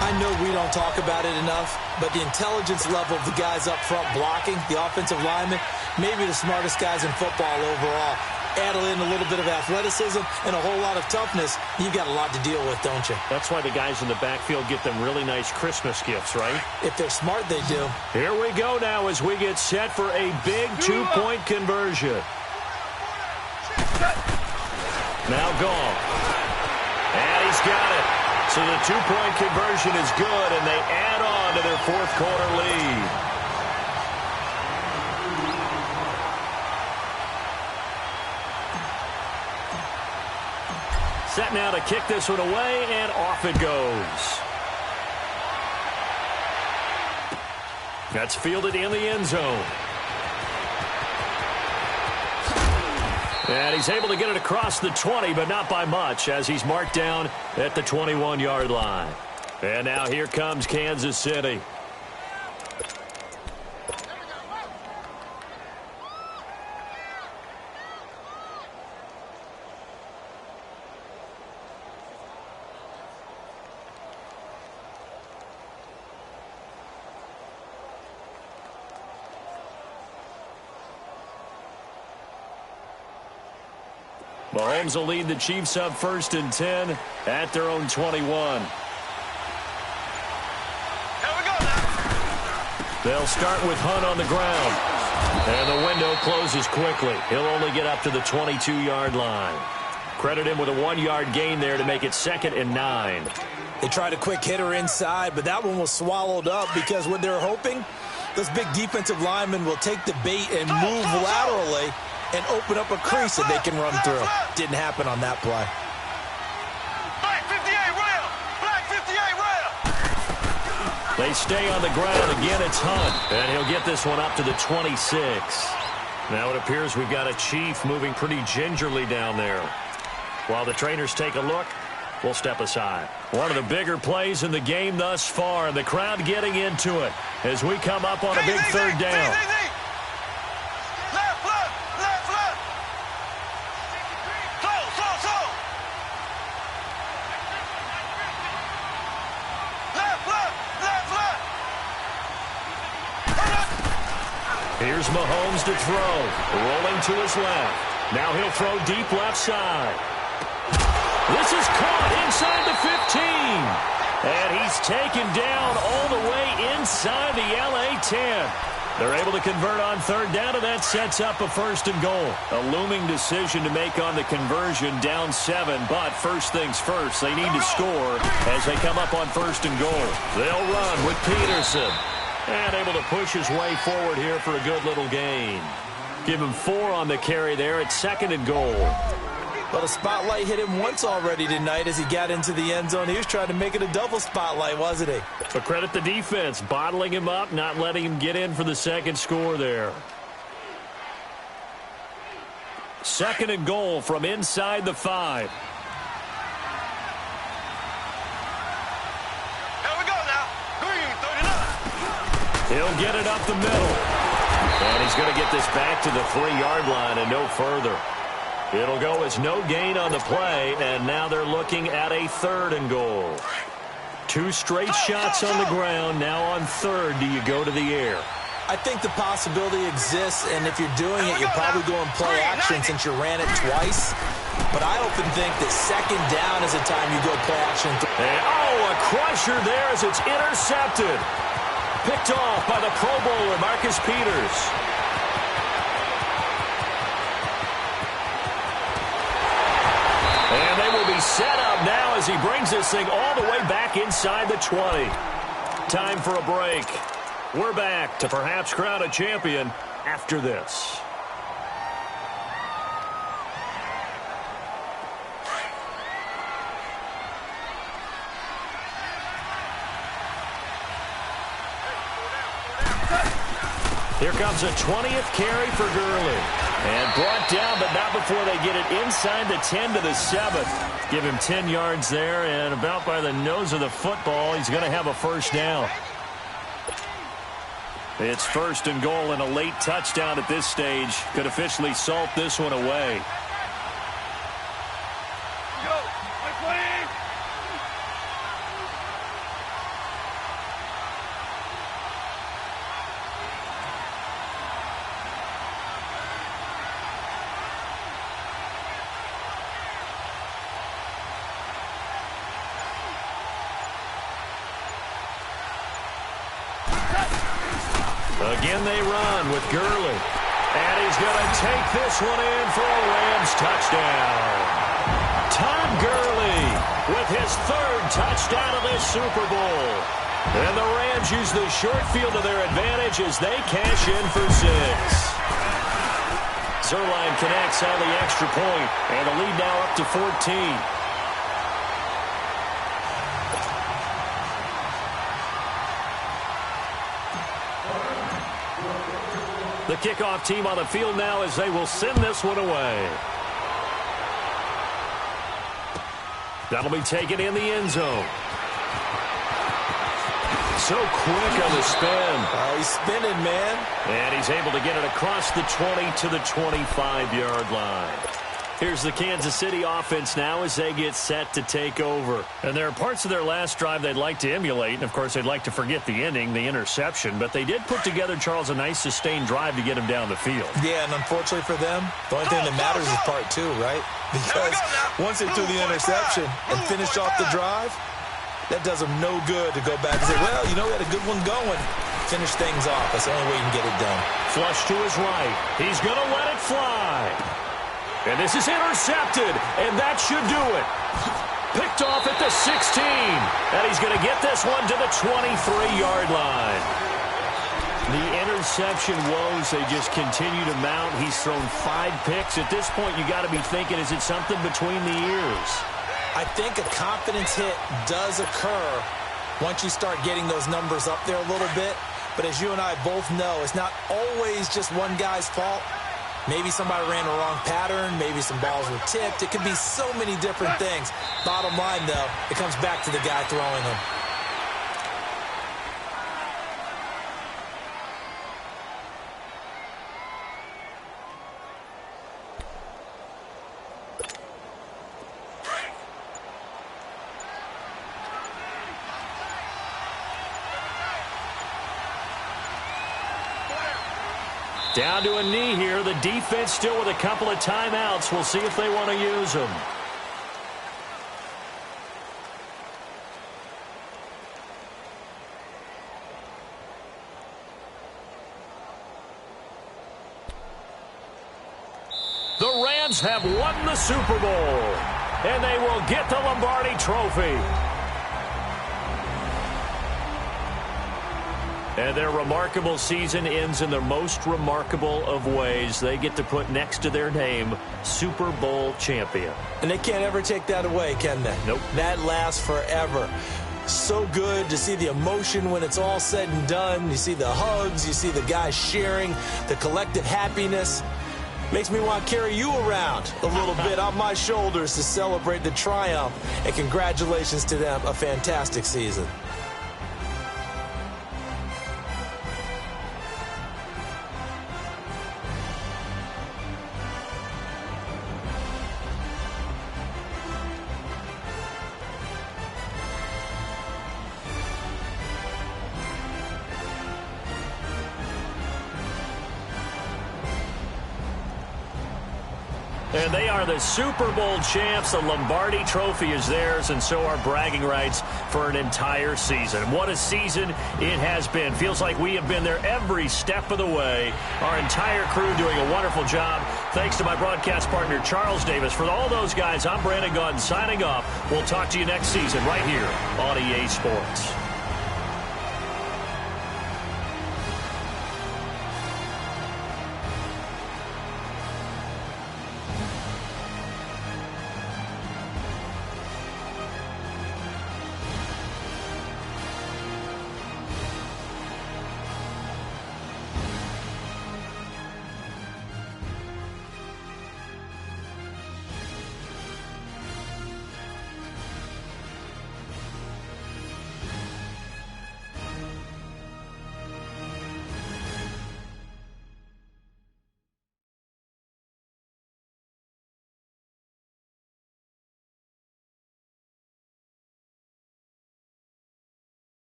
I know we don't talk about it enough, but the intelligence level of the guys up front blocking, the offensive linemen, maybe the smartest guys in football overall. Add in a little bit of athleticism and a whole lot of toughness, you've got a lot to deal with, don't you? That's why the guys in the backfield get them really nice Christmas gifts, right? If they're smart, they do. Here we go now as we get set for a big 2-point conversion. Now Goff. And he's got it. So the 2-point conversion is good, and they add on to their 4th quarter lead. Set now to kick this one away, and off it goes. That's fielded in the end zone. And he's able to get it across the 20, but not by much, as he's marked down at the 21-yard line. And now here comes Kansas City. Mahomes will lead the Chiefs up 1st and 10 at their own 21. Here we go now. They'll start with Hunt on the ground. And the window closes quickly. He'll only get up to the 22-yard line. Credit him with a 1-yard gain there to make it 2nd and 9. They tried a quick hitter inside, but that one was swallowed up because what they're hoping, those big defensive linemen will take the bait and move laterally and open up a crease that they can run through. Didn't happen on that play. Black 58 rail. Black 58 rail. They stay on the ground. Again, it's Hunt. And he'll get this one up to the 26. Now it appears we've got a Chief moving pretty gingerly down there. While the trainers take a look, we'll step aside. One of the bigger plays in the game thus far, and the crowd getting into it as we come up on a big third down. Here's Mahomes to throw. Rolling to his left. Now he'll throw deep left side. This is caught inside the 15. And he's taken down all the way inside the LA 10. They're able to convert on third down, and that sets up a 1st and goal. A looming decision to make on the conversion, down 7. But first things first, they need to score as they come up on 1st and goal. They'll run with Peterson. And able to push his way forward here for a good little gain. Give him 4 on the carry there at 2nd and goal. Well, the spotlight hit him once already tonight as he got into the end zone. He was trying to make it a double spotlight, wasn't he? But credit the defense, bottling him up, not letting him get in for the second score there. 2nd and goal from inside the 5. Here we go now. Green 39. He'll get it up the middle. And he's going to get this back to the 3-yard line and no further. It'll go as no gain on the play, and now they're looking at a 3rd and goal. 2 straight shots on the ground. Now on 3rd, do you go to the air? I think the possibility exists, and if you're doing it, you're probably going play action since you ran it twice. But I often think that 2nd down is the time you go play action. And, a crusher there as it's intercepted. Picked off by the Pro Bowler, Marcus Peters. And they will be set up now as he brings this thing all the way back inside the 20. Time for a break. We're back to perhaps crown a champion after this. Here comes a 20th carry for Gurley. And brought down, but not before they get it inside the 10 to the 7. Give him 10 yards there, and about by the nose of the football, he's going to have a 1st down. It's 1st and goal, and a late touchdown at this stage could officially salt this one away. Again they run with Gurley. And he's going to take this one in for a Rams touchdown. Todd Gurley with his 3rd touchdown of this Super Bowl. And the Rams use the short field to their advantage as they cash in for 6. Zerline connects on the extra point, and the lead now up to 14. The kickoff team on the field now as they will send this one away. That'll be taken in the end zone. So quick on the spin. Oh, he's spinning, man. And he's able to get it across the 20 to the 25-yard line. Here's the Kansas City offense now as they get set to take over. And there are parts of their last drive they'd like to emulate. And, of course, they'd like to forget the ending, the interception. But they did put together, Charles, a nice sustained drive to get him down the field. Yeah, and unfortunately for them, the only thing that matters is part 2, right? Because once they threw the interception and finished off the drive, that does them no good to go back and say, well, you know, we had a good one going. Finish things off. That's the only way you can get it done. Flush to his right. He's going to let it fly. And this is intercepted, and that should do it. Picked off at the 16, and he's going to get this one to the 23-yard line. The interception woes, they just continue to mount. He's thrown 5 picks. At this point, you got to be thinking, is it something between the ears? I think a confidence hit does occur once you start getting those numbers up there a little bit. But as you and I both know, it's not always just one guy's fault. Maybe somebody ran the wrong pattern. Maybe some balls were tipped. It could be so many different things. Bottom line, though, it comes back to the guy throwing them. Down to a knee here. The defense still with a couple of timeouts. We'll see if they want to use them. The Rams have won the Super Bowl, and they will get the Lombardi Trophy. And their remarkable season ends in the most remarkable of ways. They get to put next to their name, Super Bowl champion. And they can't ever take that away, can they? Nope. That lasts forever. So good to see the emotion when it's all said and done. You see the hugs, you see the guys sharing, the collective happiness. Makes me want to carry you around a little bit on my shoulders to celebrate the triumph. And congratulations to them, a fantastic season. And they are the Super Bowl champs. The Lombardi Trophy is theirs, and so are bragging rights for an entire season. What a season it has been. Feels like we have been there every step of the way. Our entire crew doing a wonderful job. Thanks to my broadcast partner, Charles Davis. For all those guys, I'm Brandon Gaudin signing off. We'll talk to you next season right here on EA Sports.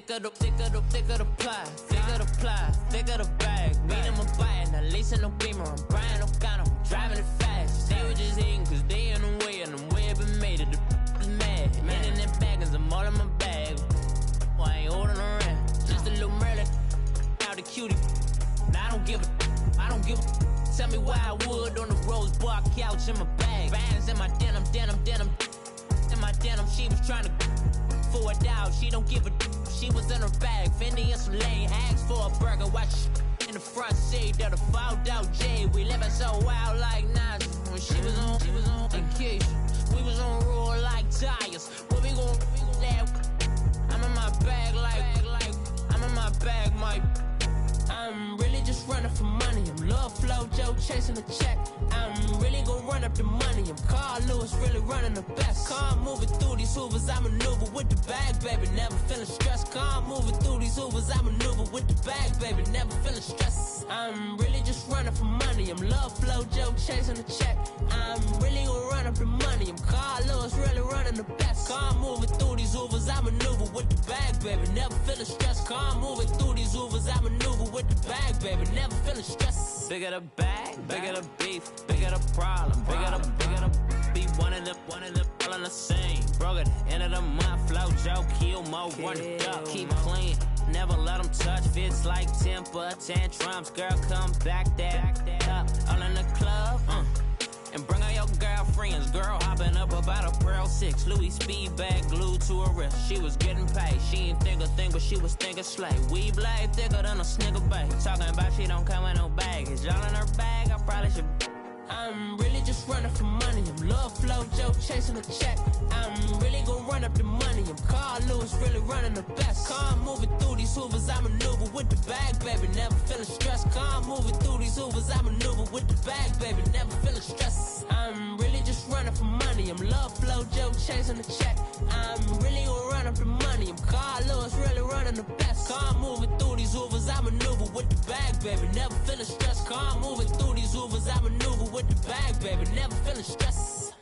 thicker the pie, thicker the ply, thicker the bag. Meet him a bite, now lacing no beamer. I'm Brian O'Connor, driving it fast. They were just hating cause they in the way, and the way it been made it. The is mad. Man in them baggins, I'm all in my bag. I ain't holding around. Just a little Merlin, out the cutie. Now I don't give a. Tell me why I would on the rose bar couch in my bag. Bands in my denim. In my denim, she was trying to for it out. She don't give a. She was in her bag. Fendi and some lane hags for a burger. Watch in the front seat of the fouled out J. We living so wild like Nas. When she was on vacation, we was on roll like tires. What we gon' laugh? I'm in my bag like I'm in my bag, Mike. I'm really just running for money. I'm Love Flow Joe chasing the check. I'm really gonna run up the money. I'm Carl Lewis, really running the best. Calm moving through these hoovers, I maneuver with the bag, baby. Never feeling stressed. Calm moving through these hoovers, I maneuver with the bag, baby. Never feeling stressed. I'm really just running for money. I'm Love Flow Joe chasing the check. I'm really gonna run up the money. I'm Carl Lewis, really running the best. Calm moving through these hoovers, I maneuver with the bag, baby. Never feeling stressed. Calm moving through these hoovers, I maneuver with the bag, baby. Never feeling stressed. Bigger the bag, bigger the beef, bigger the problem, bigger the beef. One of them, all in the same. Broke at the end of the month, Flow Joe, kill mo, run it up, keep clean. Never let them touch, fits like temper tantrums. Girl, come back that up, all in the club, and bring out your girlfriends. Girl hopping up about a Pearl 6. Louis speed bag glued to her wrist. She was getting paid. She ain't think a thing, but she was thinking slay. We blade thicker than a snigger bag. Talking about she don't come with no baggage. All in her bag, I probably should. I'm really just running for money. I'm Love Flow Joe chasing a check. I'm really gonna run up the money. I'm Carl Lewis, really running the best. Calm moving through these hoovers, I maneuver with the bag, baby. Never feeling stressed. Calm moving through these hoovers, I maneuver with the bag, baby. Never feeling stressed. I'm really just running for money. I'm Love Flow Joe chasing the check. I'm really gonna run up the money. I'm Carl Lewis, really running the best. Calm moving through these hoovers, I maneuver with the bag, baby. Never feeling stressed. Calm moving through these hoovers, I maneuver with the bag, baby. Never feeling stressed.